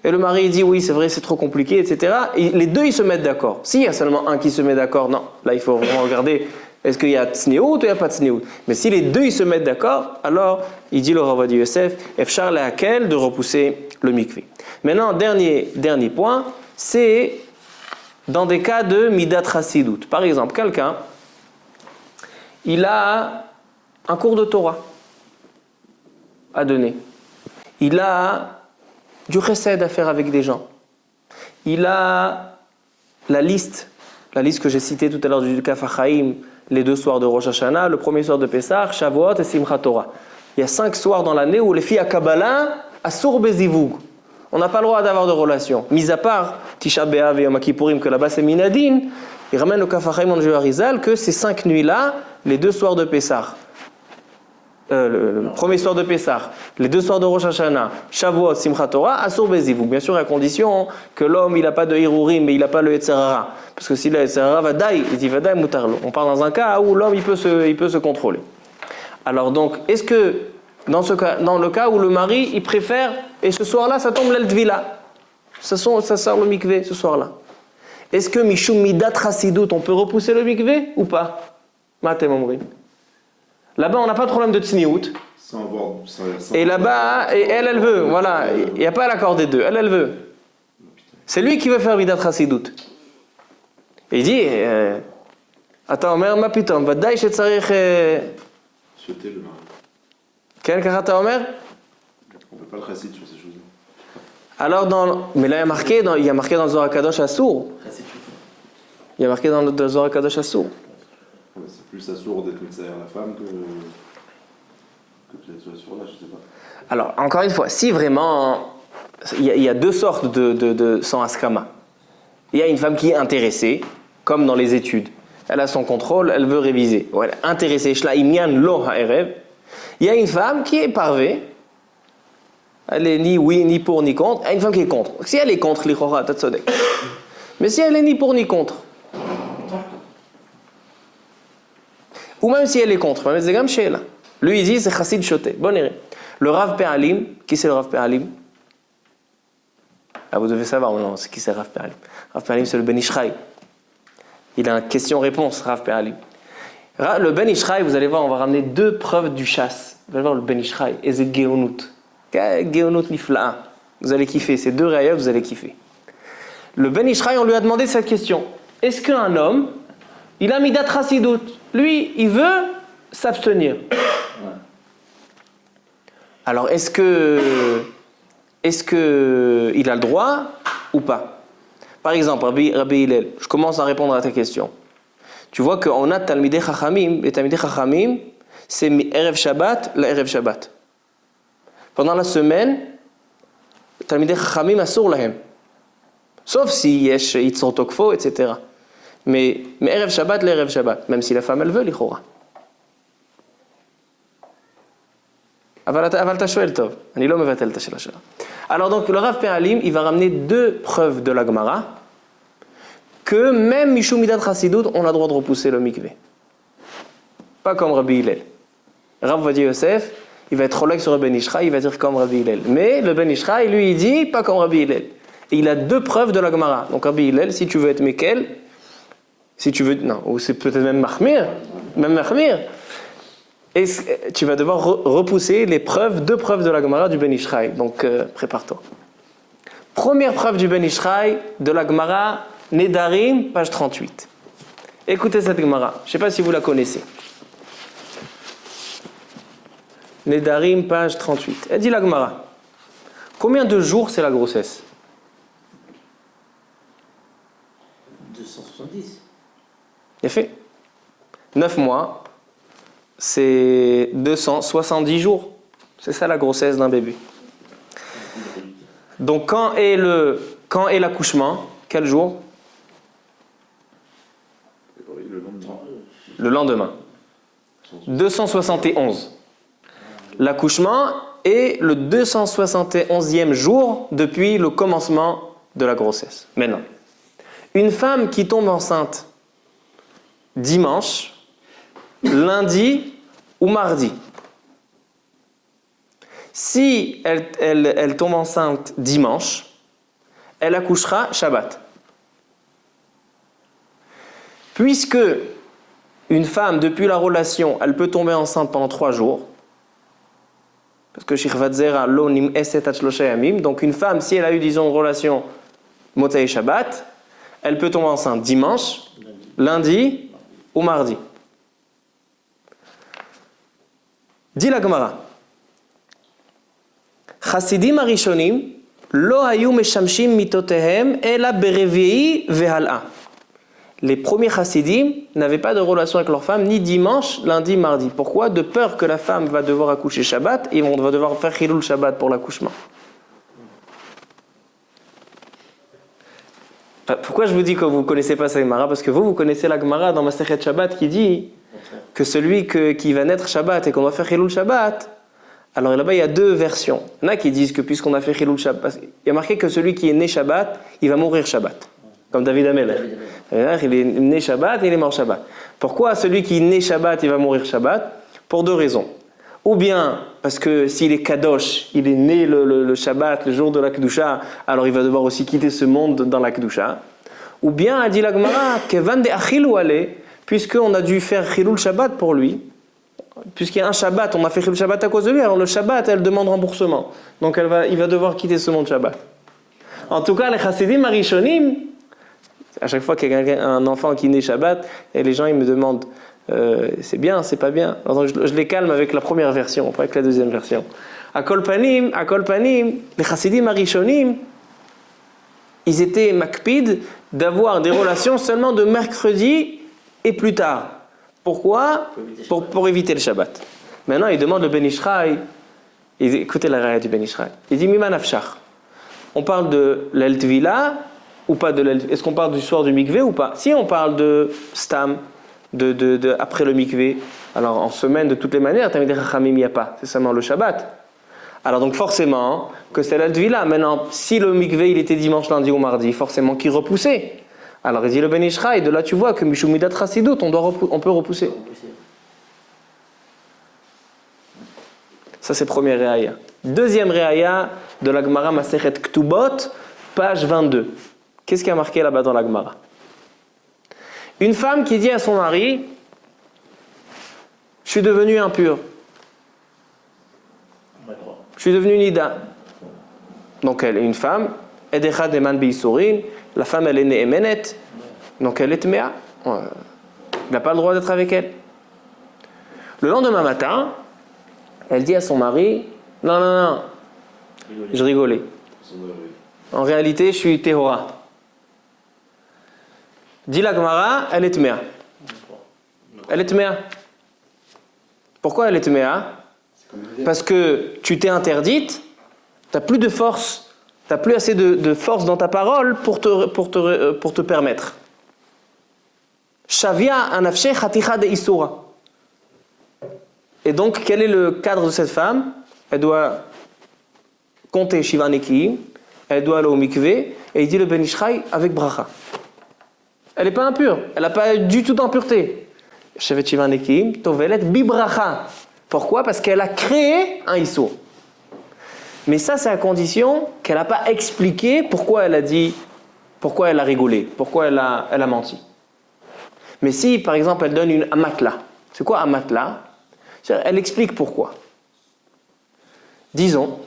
et le mari dit oui c'est vrai c'est trop compliqué, etc. Et les deux ils se mettent d'accord. S'il y a seulement un qui se met d'accord, non, là il faut vraiment regarder est-ce qu'il y a tsneout ou il n'y a pas tsneout. Mais si les deux ils se mettent d'accord, alors il dit le Rav Ovadia Yosef, efshar lehakel de repousser le mikvé. Maintenant dernier point, c'est dans des cas de midat chasidut. Par exemple, quelqu'un, il a un cours de Torah à donner. Il a du chesed à faire avec des gens. Il a la liste que j'ai citée tout à l'heure du Kaf HaChaim, les 2 soirs de Rosh Hashanah, le premier soir de Pessah, Shavuot et Simchat Torah. Il y a 5 soirs dans l'année où les filles à Kabbalah, asur bezivug. On n'a pas le droit d'avoir de relation. Mis à part Tisha B'Av et Yom Kippourim, que là-bas c'est Minadin, il ramène le Kaf HaChaim en Jules Arizal que ces 5 nuits-là, les 2 soirs de Pessah, le premier soir de Pessah, les 2 soirs de Rosh Hashanah, Shavuot, Simchat Torah, asur bezivug. Bien sûr à condition que l'homme il n'a pas de hirurim mais il n'a pas le Yetzer Hara. Parce que si le Yetzer Hara vadaï, il dit vadaï mutarlo. On parle dans un cas où l'homme il peut se contrôler. Alors donc, est-ce que dans le cas où le mari il préfère, et ce soir-là ça tombe l'el tvila, ça sort le mikvé ce soir-là. Est-ce que mishum midat chasidut on peut repousser le mikvé ou pas? Matem omrim. Là-bas on n'a pas de problème de tsniout. Et là-bas, elle veut, voilà, il n'y a pas l'accord des deux, elle veut. C'est lui qui veut faire midat chasidut. Et il dit, attends, omer ma pitom, vadaï shetzarich. Souhaiter le mari. Quel karata omer? On ne peut pas le chassid sur ces choses-là. Alors, mais là, il y a marqué dans le Zohar HaKadosh Assour. Il y a marqué dans le Zohar HaKadosh Assour. Ouais, c'est plus assour d'être médecin à la femme que peut-être sur là, je ne sais pas. Alors, encore une fois, si vraiment, il y a 2 sortes de sans askama. Il y a une femme qui est intéressée, comme dans les études. Elle a son contrôle, elle veut réviser. Elle est intéressée. Shla imyan lo ha'erev. Il y a une femme qui est parvée. Elle est ni oui, ni pour, ni contre. Il y a une femme qui est contre. Si elle est contre, l'Ichora, t'as tzodek. Mais si elle est ni pour, ni contre. Ou même si elle est contre. Lui, il dit, c'est chassid shoté. Bon, le Rav Pe'alim, qui c'est le Rav Pe'alim? Ah, vous devez savoir maintenant, c'est qui c'est Rav Pe'alim. Rav Pe'alim, c'est le Ben Ishraï. Il a une question-réponse, Rav Pe'alim. Le Ben Ishraï, vous allez voir, on va ramener 2 preuves du chasse. Vous allez voir le Ben Ishraï, et c'est Geonout. Geonout Nifla'a. Vous allez kiffer, ces 2 rayons, vous allez kiffer. Le Ben Ishraï, on lui a demandé cette question. Est-ce qu'un homme, il a midat chasidut? Lui, il veut s'abstenir. Alors, est-ce que il a le droit ou pas? Par exemple, Rabbi Hillel, je commence à répondre à ta question. Tu vois qu'on a Talmidei Chachamim, les Talmidei Chachamim, c'est Erev Shabbat, la Erev Shabbat. Pendant la semaine, Talmidei Chachamim asur lahem. Sauf si yesh yitzor tokfo, etc. Mais Erev Shabbat, l'Erev Shabbat, même si la femme elle veut, l'Ichora. אבל אתה שואל טוב, אני לא מבטל את השאלה שלה. Alors donc le Rav Pe'alim, il va ramener deux preuves de la Gemara que même Mishum Midat Chassidout, on a le droit de repousser le mikvé. Pas comme Rabbi Hillel. Rav Ovadia Yosef, il va être relègue sur le Ben Ishraï, il va dire comme Rabbi Hillel. Mais le Ben Ishraï, lui, il dit pas comme Rabbi Hillel. Et il a deux preuves de la Gemara. Donc Rabbi Hillel, si tu veux être Mekel, si tu veux, non, ou c'est peut-être même Mahmir, et tu vas devoir repousser les preuves, deux preuves de la Gemara du Ben Ishraï. Donc prépare-toi. Première preuve du Ben Ishraï de la Gemara, Nedarim, page 38. Écoutez cette Gemara, je ne sais pas si vous la connaissez. Nedarim, page 38. Elle dit la Gemara, combien de jours c'est la grossesse? 270. Bien fait. 9 mois, c'est 270 jours. C'est ça la grossesse d'un bébé. Donc quand est l'accouchement? Quel jour? Le lendemain. 271. L'accouchement est le 271e jour depuis le commencement de la grossesse. Maintenant, une femme qui tombe enceinte dimanche, lundi ou mardi, si elle tombe enceinte dimanche, elle accouchera Shabbat. Puisque une femme, depuis la relation, elle peut tomber enceinte pendant 3 jours, parce que Shirvat Zera lo nim eset at shlosha yamim, donc une femme, si elle a eu, disons, une relation Motzei Shabbat, elle peut tomber enceinte dimanche, lundi ou mardi. Dit la Gemara, Chassidim arishonim lo hayu meshamshim mitotehem ela berevi'i vehal'a. Les premiers chassidim n'avaient pas de relation avec leur femme ni dimanche, lundi, mardi. Pourquoi? De peur que la femme va devoir accoucher Shabbat et on va devoir faire Chilul Shabbat pour l'accouchement. Pourquoi je vous dis que vous ne connaissez pas cette Gemara? Parce que vous connaissez la Gemara dans Masechet Shabbat qui dit que celui qui va naître Shabbat et qu'on va faire Chilul Shabbat, alors là-bas il y a deux versions. Il y en a qui disent que puisqu'on a fait Chilul Shabbat, il y a marqué que celui qui est né Shabbat, il va mourir Shabbat. Comme David Amelech. Il est né Shabbat et il est mort Shabbat. Pourquoi celui qui est né Shabbat, il va mourir Shabbat? Pour deux raisons. Ou bien parce que s'il est Kadosh, il est né le Shabbat, le jour de la Kedusha, alors il va devoir aussi quitter ce monde dans la Kedusha. Ou bien, a dit la Gemara, Kevan de Achilou ale, puisqu'on a dû faire Chilul Shabbat pour lui, puisqu'il y a un Shabbat, on a fait Chilul Shabbat à cause de lui, alors le Shabbat, elle demande remboursement. Donc il va devoir quitter ce monde Shabbat. En tout cas, les Chassidim Arishonim, à chaque fois qu'il y a un enfant qui naît Shabbat, et les gens ils me demandent c'est bien, c'est pas bien. Alors, je les calme avec la première version, pas avec la deuxième version. À Kolpanim, les Chassidim Arishonim, ils étaient makpid d'avoir des relations seulement de mercredi et plus tard. Pourquoi? Pour éviter le Shabbat. Maintenant, ils demandent le Ben Ishraï. Écoutez la raya du Ben Ishraï. Il dit Mima Nafshach. On parle de l'Eltvila ou pas de l'Eltvila? Est-ce qu'on parle du soir du mikvé ou pas? Si on parle de Stam, après le mikvé, alors en semaine, de toutes les manières, Talmidei Chachamim, il n'y a pas. C'est seulement le Shabbat. Alors donc forcément, que c'est l'Eltvila. Maintenant, si le mikvé, il était dimanche, lundi ou mardi, forcément qu'il repoussait. Alors il dit le Ben Ishraï, de là tu vois que Mishum Midat Chassidout, on peut repousser. Ça c'est première réaya. Deuxième réaya de la Gemara Masechet Ktubot, page 22. Qu'est-ce qui a marqué là-bas dans la Gemara? Une femme qui dit à son mari, je suis devenue impure. Je suis devenue nida. Donc elle est une femme, Edechad Eman Beisourin, la femme elle est née Emenet, donc elle est Tmea. Il n'a pas le droit d'être avec elle. Le lendemain matin, elle dit à son mari, non, je rigolais. En réalité, je suis Tehora. Dit la Gemara, elle est Tmea. Elle est Tmea. Pourquoi elle est Tmea? Parce que tu t'es interdite, tu n'as plus de force, tu n'as plus assez de force dans ta parole pour te permettre. Shavia anafshe chaticha de isura. Et donc, quel est le cadre de cette femme? Elle doit compter Shiva Nekiim, elle doit aller au mikvé, et il dit le Ben Ishraï avec bracha. Elle n'est pas impure, elle n'a pas du tout d'impureté. Shevet Shiva Nekiim, tovelet bibracha. Pourquoi? Parce qu'elle a créé un issur. Mais ça, c'est à condition qu'elle n'a pas expliqué pourquoi elle a dit, pourquoi elle a rigolé, pourquoi elle a menti. Mais si, par exemple, elle donne un matelas. C'est quoi un matelas? Elle explique pourquoi. Disons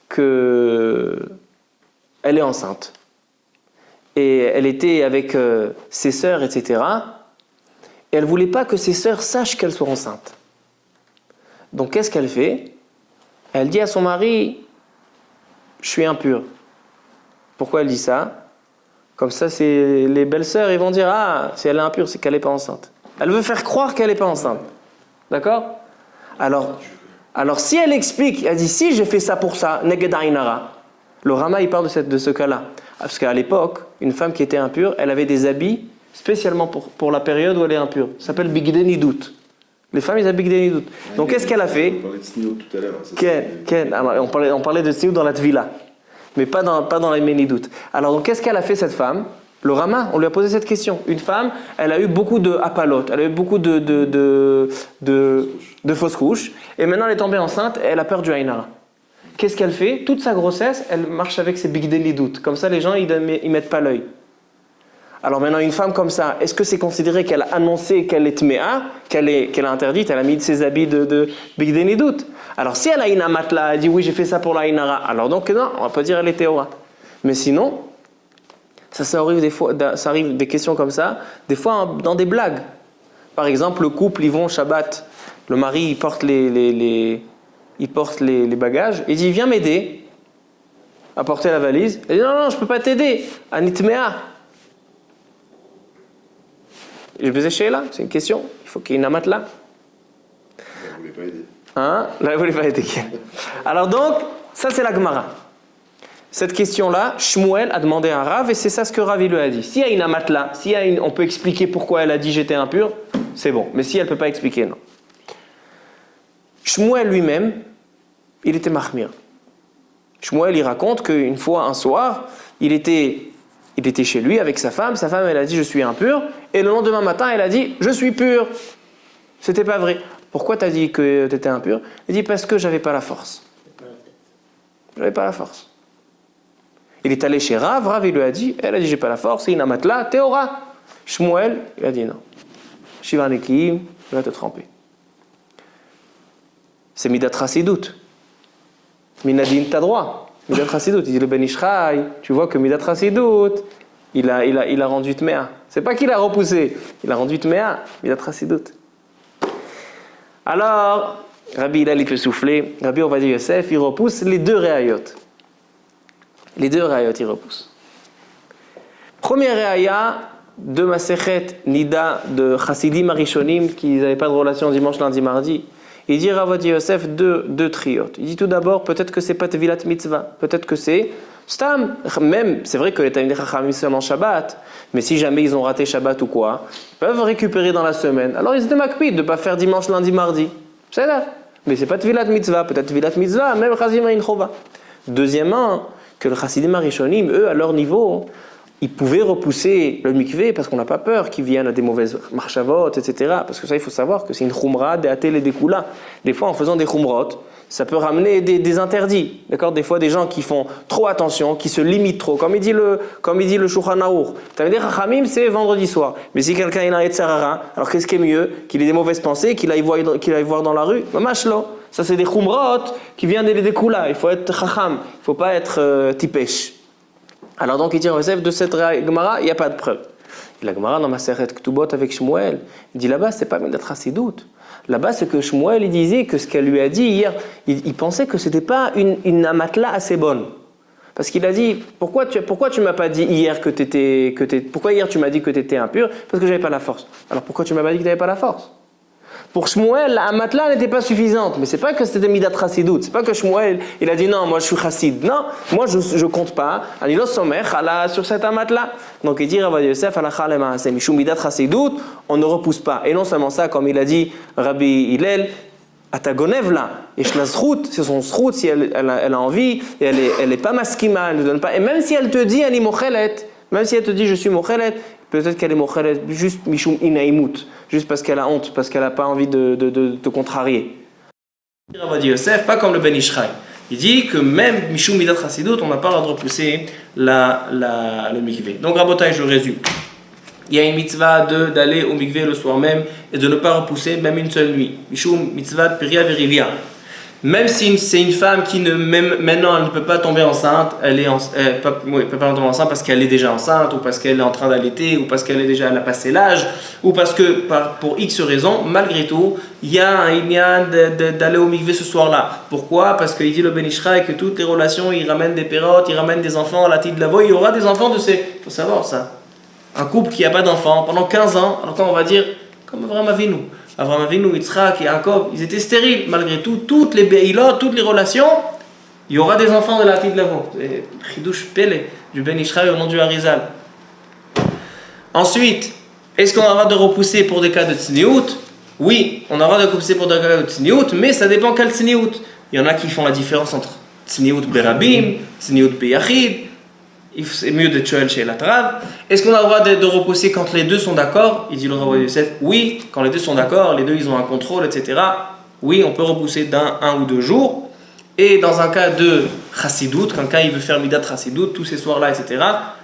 que elle est enceinte et elle était avec ses sœurs, etc. Et elle ne voulait pas que ses sœurs sachent qu'elle soit enceinte. Donc qu'est-ce qu'elle fait? Elle dit à son mari, je suis impure. Pourquoi elle dit ça? Comme ça, les belles-sœurs, ils vont dire, ah, si elle est impure, c'est qu'elle n'est pas enceinte. Elle veut faire croire qu'elle n'est pas enceinte. D'accord? Alors si elle explique, elle dit, si j'ai fait ça pour ça, neged ainara. Le Rama, il parle de ce cas-là. Parce qu'à l'époque, une femme qui était impure, elle avait des habits spécialement pour la période où elle est impure. Ça s'appelle bigdenidout. Les femmes, ils ont bigdenidout. Donc qu'est-ce qu'elle a fait? On parlait de sniout tout à l'heure. On parlait de sniout dans la tvila, mais pas dans la menidout. Alors donc qu'est-ce qu'elle a fait cette femme? Le Rama, on lui a posé cette question. Une femme, elle a eu beaucoup de hapalotes, elle a eu beaucoup de fausses couches, et maintenant elle est tombée enceinte et elle a peur du Ainara. Qu'est-ce qu'elle fait? Toute sa grossesse, elle marche avec ses bigdenidout. Comme ça, les gens, ils mettent pas l'œil. Alors maintenant, une femme comme ça, est-ce que c'est considéré qu'elle a annoncé qu'elle est tméa, qu'elle est interdite, elle a mis ses habits de bigdenidout? Alors si elle a une amatla, elle dit oui, j'ai fait ça pour la Ainara, alors donc non, on va pas dire elle est théora. Mais sinon, ça arrive des fois, ça arrive des questions comme ça, des fois dans des blagues. Par exemple, le couple, ils vont Shabbat, le mari, il porte les bagages, il dit viens m'aider à porter la valise. Elle dit non, je peux pas t'aider, anitmea. Je baisais chez là, c'est une question, il faut qu'il y ait une amatla. Elle ne voulait pas aider. Hein? Là, elle ne voulait pas aider. Alors donc, ça c'est la Gemara. Cette question-là, Shmuel a demandé à Rav et c'est ça ce que Rav lui a dit. S'il y a une amatla, on peut expliquer pourquoi elle a dit j'étais impur, c'est bon. Mais si elle ne peut pas expliquer, non. Shmuel lui-même, il était mahmir. Shmuel, il raconte qu'une fois, un soir, il était chez lui avec sa femme elle a dit je suis impur, et le lendemain matin elle a dit je suis pur. C'était pas vrai. Pourquoi tu as dit que tu étais impur? Il dit parce que j'avais pas la force. J'avais pas la force. Il est allé chez Rav, il lui a dit, elle a dit j'ai pas la force, c'est une amatla, théora. Shmuel, il a dit non. Shiva Nekiim, je vais te tremper. C'est Midat Chassidout. Minadin, t'as droit. Midat Chassidout, il dit le Ben Ishraï, tu vois que Midat Chassidout, il a rendu Tméa. C'est pas qu'il a repoussé, il a rendu Tméa, Midat Chassidout. Alors, Rabbi Hillel, il peut souffler, Rabbi Ovadia Yosef, il repousse les deux réayot. Les deux réayot, il repousse. Première réaya de Masechet Nida de Chassidim Arishonim qui n'avaient pas de relation dimanche, lundi, mardi. Il dit Rav Ovadia Yosef deux triotes. Il dit tout d'abord, peut-être que c'est pas Tevilat Mitzvah, peut-être que c'est Stam. Même, c'est vrai que les Talmidei Chachamim sont en Shabbat, mais si jamais ils ont raté Shabbat ou quoi, ils peuvent récupérer dans la semaine. Alors ils étaient makpid de ne pas faire dimanche, lundi, mardi. C'est là. Mais c'est pas Tevilat Mitzvah, peut-être Tevilat Mitzvah, même Chazim Ein Chova. Deuxièmement, que le Chassidim Arishonim, eux, à leur niveau, ils pouvaient repousser le mikvé parce qu'on n'a pas peur qu'ils viennent à des mauvaises marchavot, etc. Parce que ça, il faut savoir que c'est une chumra, des atel et des kula. Des fois, en faisant des chumrot, ça peut ramener des interdits. D'accord? Des fois, des gens qui font trop attention, qui se limitent trop. Comme il dit le Shulchan Aruch. Ça veut dire Chachamim, c'est vendredi soir. Mais si quelqu'un il a un Yetzirah, alors qu'est-ce qui est mieux? Qu'il ait des mauvaises pensées, qu'il aille voir dans la rue? Mamashlo. Ça, c'est des chumrot qui viennent des kula. Il faut être chacham. Il ne faut pas être tipesh. Alors donc, il dit Yosef, de cette Gemara, il n'y a pas de preuve. Et la Gemara dans Masechet Ketubot avec Shmuel, il dit là-bas, c'est pas Midat Chassidout. Là-bas, c'est que Shmuel, il disait que ce qu'elle lui a dit hier, il pensait que c'était pas une amatla assez bonne. Parce qu'il a dit, pourquoi tu m'as pas dit hier pourquoi hier tu m'as dit que tu étais impur? Parce que j'avais pas la force. Alors pourquoi tu m'as pas dit que tu n'avais pas la force? Pour Shmuel, un matelas n'était pas suffisante. Mais c'est pas que c'était Midat Chassidout. C'est pas que Shmuel, il a dit non, moi je suis chassid. Non, moi je compte pas. Anilo Somech sur cet matelas. Donc il dit Rabbi Yosef, Halakha le Maaseh, Mishum Midat Chassidout, on ne repousse pas. Et non seulement ça, comme il a dit Rabbi Hillel, Atagonev là, et Shlazrout, c'est son srout, si elle a envie, et elle est pas maskima, elle ne donne pas. Et même si elle te dit, Ani Mochelet, même si elle te dit je suis Mochelet, peut-être qu'elle est Mochelet juste Mishum Inaimut, juste parce qu'elle a honte, parce qu'elle n'a pas envie de te contrarier. Rabbi Yosef, pas comme le Ben Ishraï. Il dit que même Mishum Midat Chassidout, on n'a pas le droit de repousser le mikvé. Donc Rabotai, je résume. Il y a une mitzvah d'aller au mikvé le soir même et de ne pas repousser même une seule nuit. Mishum mitzvah piria verivia. Même si c'est une femme qui maintenant elle ne peut pas tomber enceinte, elle peut pas tomber enceinte parce qu'elle est déjà enceinte ou parce qu'elle est en train d'allaiter ou parce elle a passé l'âge ou parce que pour X raisons, malgré tout, il y a un inyan d'aller au mikvé ce soir-là. Pourquoi? Parce qu'il dit le Ben Ishraï que toutes les relations, il ramène des pérotes, il ramène des enfants à la tite de la voix, il y aura des enfants de ces... Il faut savoir ça. Un couple qui n'a pas d'enfants pendant 15 ans, alors quand on va dire, comme Avraham Avinu, Yitzhak et Yaakov, ils étaient stériles. Malgré tout, toutes les beilot, toutes les relations, il y aura des enfants de la tête de l'avant. C'est Chidouche Pele, du Ben Ishraï au nom du Harizal. Ensuite, est-ce qu'on aura de repousser pour des cas de tsniout? Oui, on aura de repousser pour des cas de tsniout, mais ça dépend quel tsniout. Il y en a qui font la différence entre tsniout berabim, tsniout beyachid. C'est mieux de Tchoel chez la Trav. Est-ce qu'on a le droit de repousser quand les deux sont d'accord? Il dit le Rabbi Yosef, oui, quand les deux sont d'accord, les deux ils ont un contrôle, etc. Oui, on peut repousser d'un ou deux jours. Et dans un cas de chassidout, quand il veut faire midat chassidout, tous ces soirs-là, etc.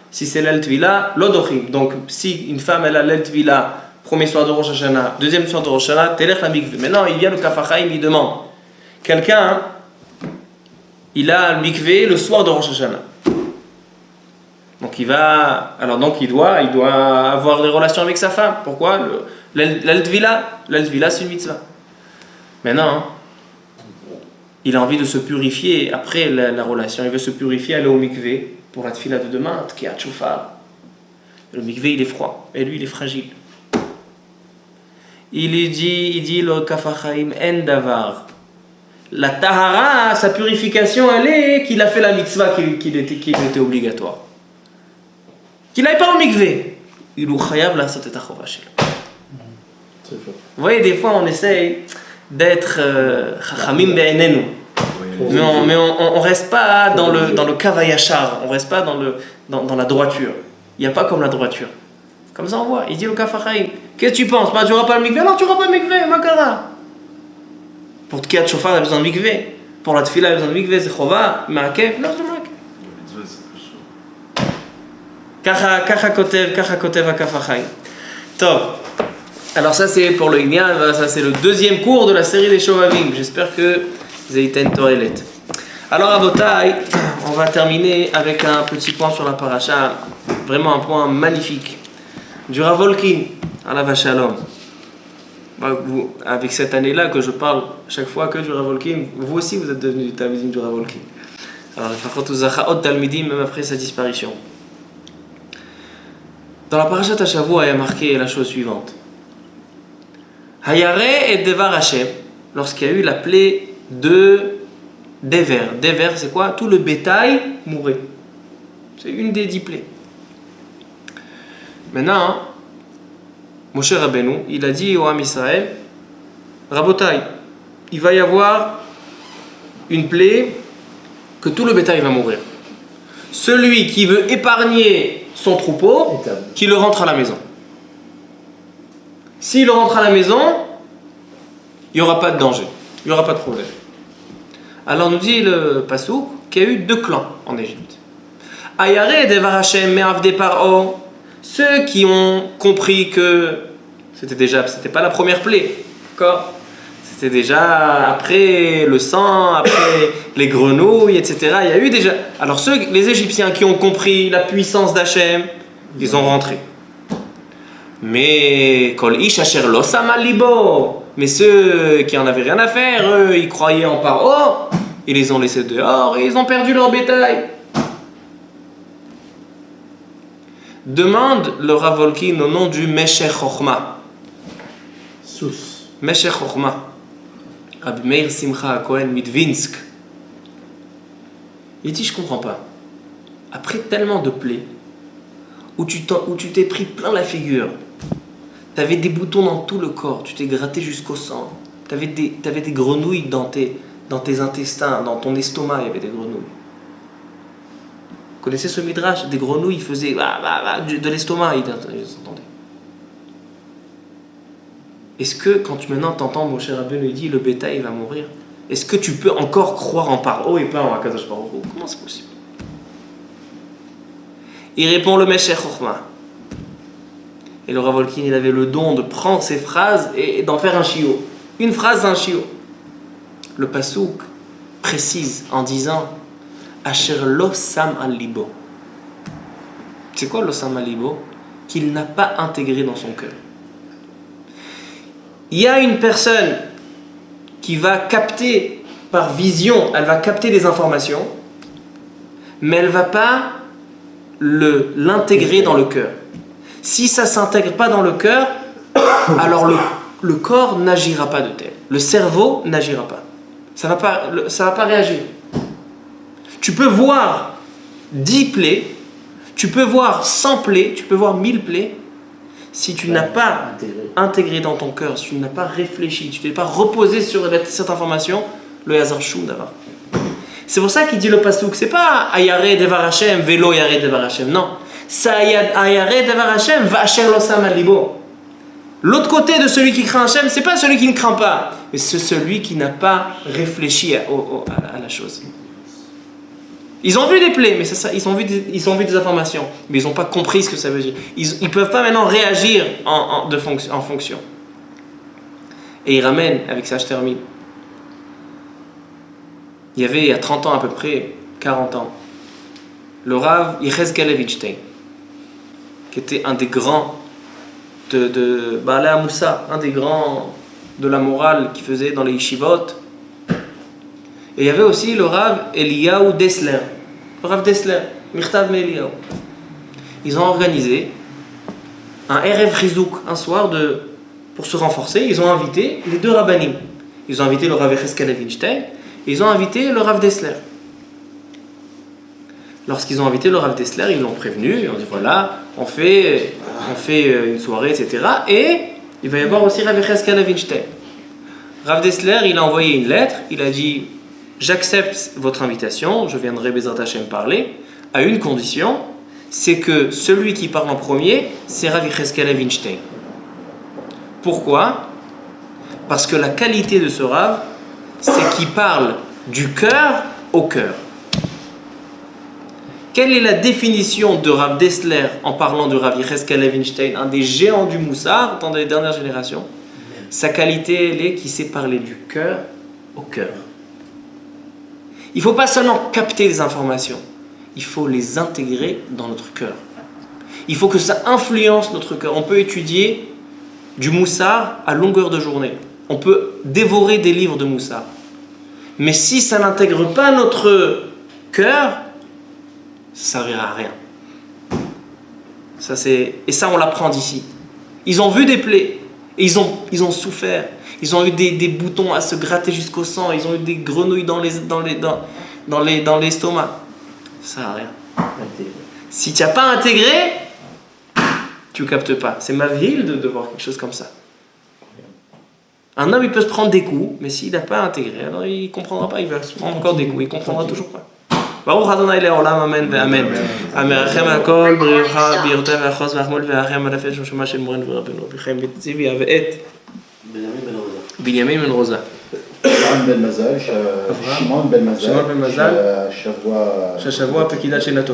Si c'est l'eltvila, l'odochim. Donc si une femme elle a l'eltvila, premier soir de Rosh Hashanah, deuxième soir de Rosh Hashanah, telech la mikveh. Maintenant il vient le Kafachaim, il demande. Quelqu'un, il a le mikveh le soir de Rosh Hashanah. Donc il doit avoir des relations avec sa femme. Pourquoi? L'eltvila c'est une mitzvah. Maintenant, il a envie de se purifier après la relation. Il veut se purifier, aller au mikvé pour la tfila de demain. Tkiat shofar. Le mikvé il est froid et lui il est fragile. Il dit le kafachaim en davar. La tahara, sa purification, elle est qu'il a fait la mitzvah qui était obligatoire. Qu'il n'aille pas au mikvé, il ou chayav la sotet achova shelo. Vous voyez, des fois on essaye d'être chachamim be'enenu, mais on reste pas dans le kavayachar, on reste pas dans la droiture. Il n'y a pas comme la droiture. Comme ça on voit, il dit le kafachaim, qu'est-ce que tu penses? Tu n'auras pas le mikvé? Non, tu n'auras pas le mikvé, makara. Pour Tkiat Shofar, il y a besoin de mikvé. Pour la tfila, il y a besoin de mikvé, c'est chova, ma'akev, non, c'est ma'akev. Kacha kotev akafachaim. Top. Alors ça c'est pour le Inyan, ça c'est le deuxième cours de la série des Shovavim. J'espère que vous avez été une toilette. Alors à Botaï, on va terminer avec un petit point sur la paracha, vraiment un point magnifique. Du Ravolkin à la Vachalom. Avec cette année-là que je parle chaque fois que du Ravolkin, vous aussi vous êtes devenu du Talmidim du Ravolkin. Alors le Fachot Zachaot Talmidim même après sa disparition. Dans la parashat Hashavua, il y a marqué la chose suivante. Hayare et Devar Hashem, lorsqu'il y a eu la plaie de Dever. Dever, c'est quoi? Tout le bétail mourait. C'est une des 10 plaies. Maintenant, Moshe Rabbeinu, il a dit au Ham Israël, Rabotai, il va y avoir une plaie que tout le bétail va mourir. Celui qui veut épargner son troupeau, qui le rentre à la maison. S'il rentre à la maison, il n'y aura pas de danger, il n'y aura pas de problème. Alors nous dit le Passouk qu'il y a eu 2 clans en Égypte. Ayare et Devar Hashem me'avde paro, ceux qui ont compris que c'était pas la première plaie, d'accord? C'était déjà après le sang, après les grenouilles, etc. Il y a eu déjà. Alors les Égyptiens qui ont compris la puissance d'Hachem, ils ont rentré. Mais Kol ish asher lo sama libo, mais ceux qui en avaient rien à faire, eux, ils croyaient en Paro, ils les ont laissés dehors et ils ont perdu leur bétail. Demande le Ravolkin au nom du Meshech Chochma. Meshech Chochma, Rabbi Meir Simcha Cohen Midvinsk, il dit, je comprends pas. Après tellement de plaies, où tu t'es pris plein la figure, tu avais des boutons dans tout le corps, tu t'es gratté jusqu'au sang, tu avais des grenouilles dans tes intestins, dans ton estomac, il y avait des grenouilles. Vous connaissez ce midrash? Des grenouilles faisaient de l'estomac, ils entendaient. Est-ce que quand maintenant t'entends mon cher Rabbeinu dit le bétail va mourir, est-ce que tu peux encore croire en Paro et pas en Akadosh Baruch Hu? Comment c'est possible? Il répond le Meshech Chochma. Et le Rav Wolkin, il avait le don de prendre ces phrases et d'en faire un shiur. Une phrase, un shiur. Le pasouk précise en disant Asher lo sam al libo. C'est quoi lo sam al libo? Qu'il n'a pas intégré dans son cœur. Il y a une personne qui va capter par vision, elle va capter des informations, mais elle ne va pas l'intégrer dans le cœur. Si ça ne s'intègre pas dans le cœur, alors le corps n'agira pas de tel. Le cerveau n'agira pas. Ça va pas réagir. Tu peux voir 10 plaies, tu peux voir 100 plaies, tu peux voir 1000 plaies. Si tu n'as pas intégré dans ton cœur, si tu n'as pas réfléchi, tu ne t'es pas reposé sur cette information, le Hazar Shum d'avoir. C'est pour ça qu'il dit le pasouk, c'est pas Ayare Devar Hashem, Velo Yare Devar Hashem, non. C'est Ayare Devar Hashem, Vacher Losam al Libo. L'autre côté de celui qui craint Hashem, c'est pas celui qui ne craint pas, mais c'est celui qui n'a pas réfléchi à la chose. Ils ont vu des plaies, mais c'est ça, ils ont vu des informations, mais ils n'ont pas compris ce que ça veut dire. Ils ne peuvent pas maintenant réagir en fonction. Et il ramène, avec ça je termine, il y a 30 ans à peu près, 40 ans, le Rav Yechezkel Levinstein, qui était un des grands de Baalei Hamoussa, un des grands de la morale qui faisait dans les yeshivot. Et il y avait aussi le Rav Eliyahu Dessler. Le Rav Dessler, Mirtav Eliyahu. Ils ont organisé un Erev Chizouk, un soir pour se renforcer. Ils ont invité les deux rabbanim. Ils ont invité le Rav Yechezkel Levinstein et ils ont invité le Rav Dessler. Lorsqu'ils ont invité le Rav Dessler, ils l'ont prévenu. Ils ont dit voilà, on fait une soirée, etc. Et il va y avoir aussi Rav Yechezkel Levinstein. Rav Dessler, il a envoyé une lettre. Il a dit j'accepte votre invitation, je viendrai Bezrat Hashem parler, à une condition, c'est que celui qui parle en premier, c'est Rav Yechezkel Levinstein. Pourquoi? Parce que la qualité de ce Rav, c'est qu'il parle du cœur au cœur. Quelle est la définition de Rav Dessler en parlant de Rav Yechezkel Levinstein, un des géants du Moussar dans les dernières générations? Sa qualité, elle est qu'il sait parler du cœur au cœur. Il ne faut pas seulement capter des informations, il faut les intégrer dans notre cœur. Il faut que ça influence notre cœur. On peut étudier du Moussar à longueur de journée. On peut dévorer des livres de Moussar. Mais si ça n'intègre pas notre cœur, ça ne servira à rien. Et ça, on l'apprend d'ici. Ils ont vu des plaies, et ils ont souffert. Ils ont eu des boutons à se gratter jusqu'au sang. Ils ont eu des grenouilles dans l'estomac. Ça sert à rien. Si tu n'as pas intégré, tu ne captes pas. C'est mavhil de voir quelque chose comme ça. Un homme, il peut se prendre des coups, mais s'il n'a pas intégré, alors il ne comprendra pas. Il va se prendre encore des coups. Il ne comprendra toujours pas. ברוך אדוני לעולם אמן ואמן. המרחם על כל בריאותך, בירותיך ואחוז ואחמול והרחם על הפשע שמה של מורנו ורבנו רבי חיים בן ציבי ואת בנימין בן רוזה. שמעון בן מזל, שהשבוע שהשבוע פקידת שנתו.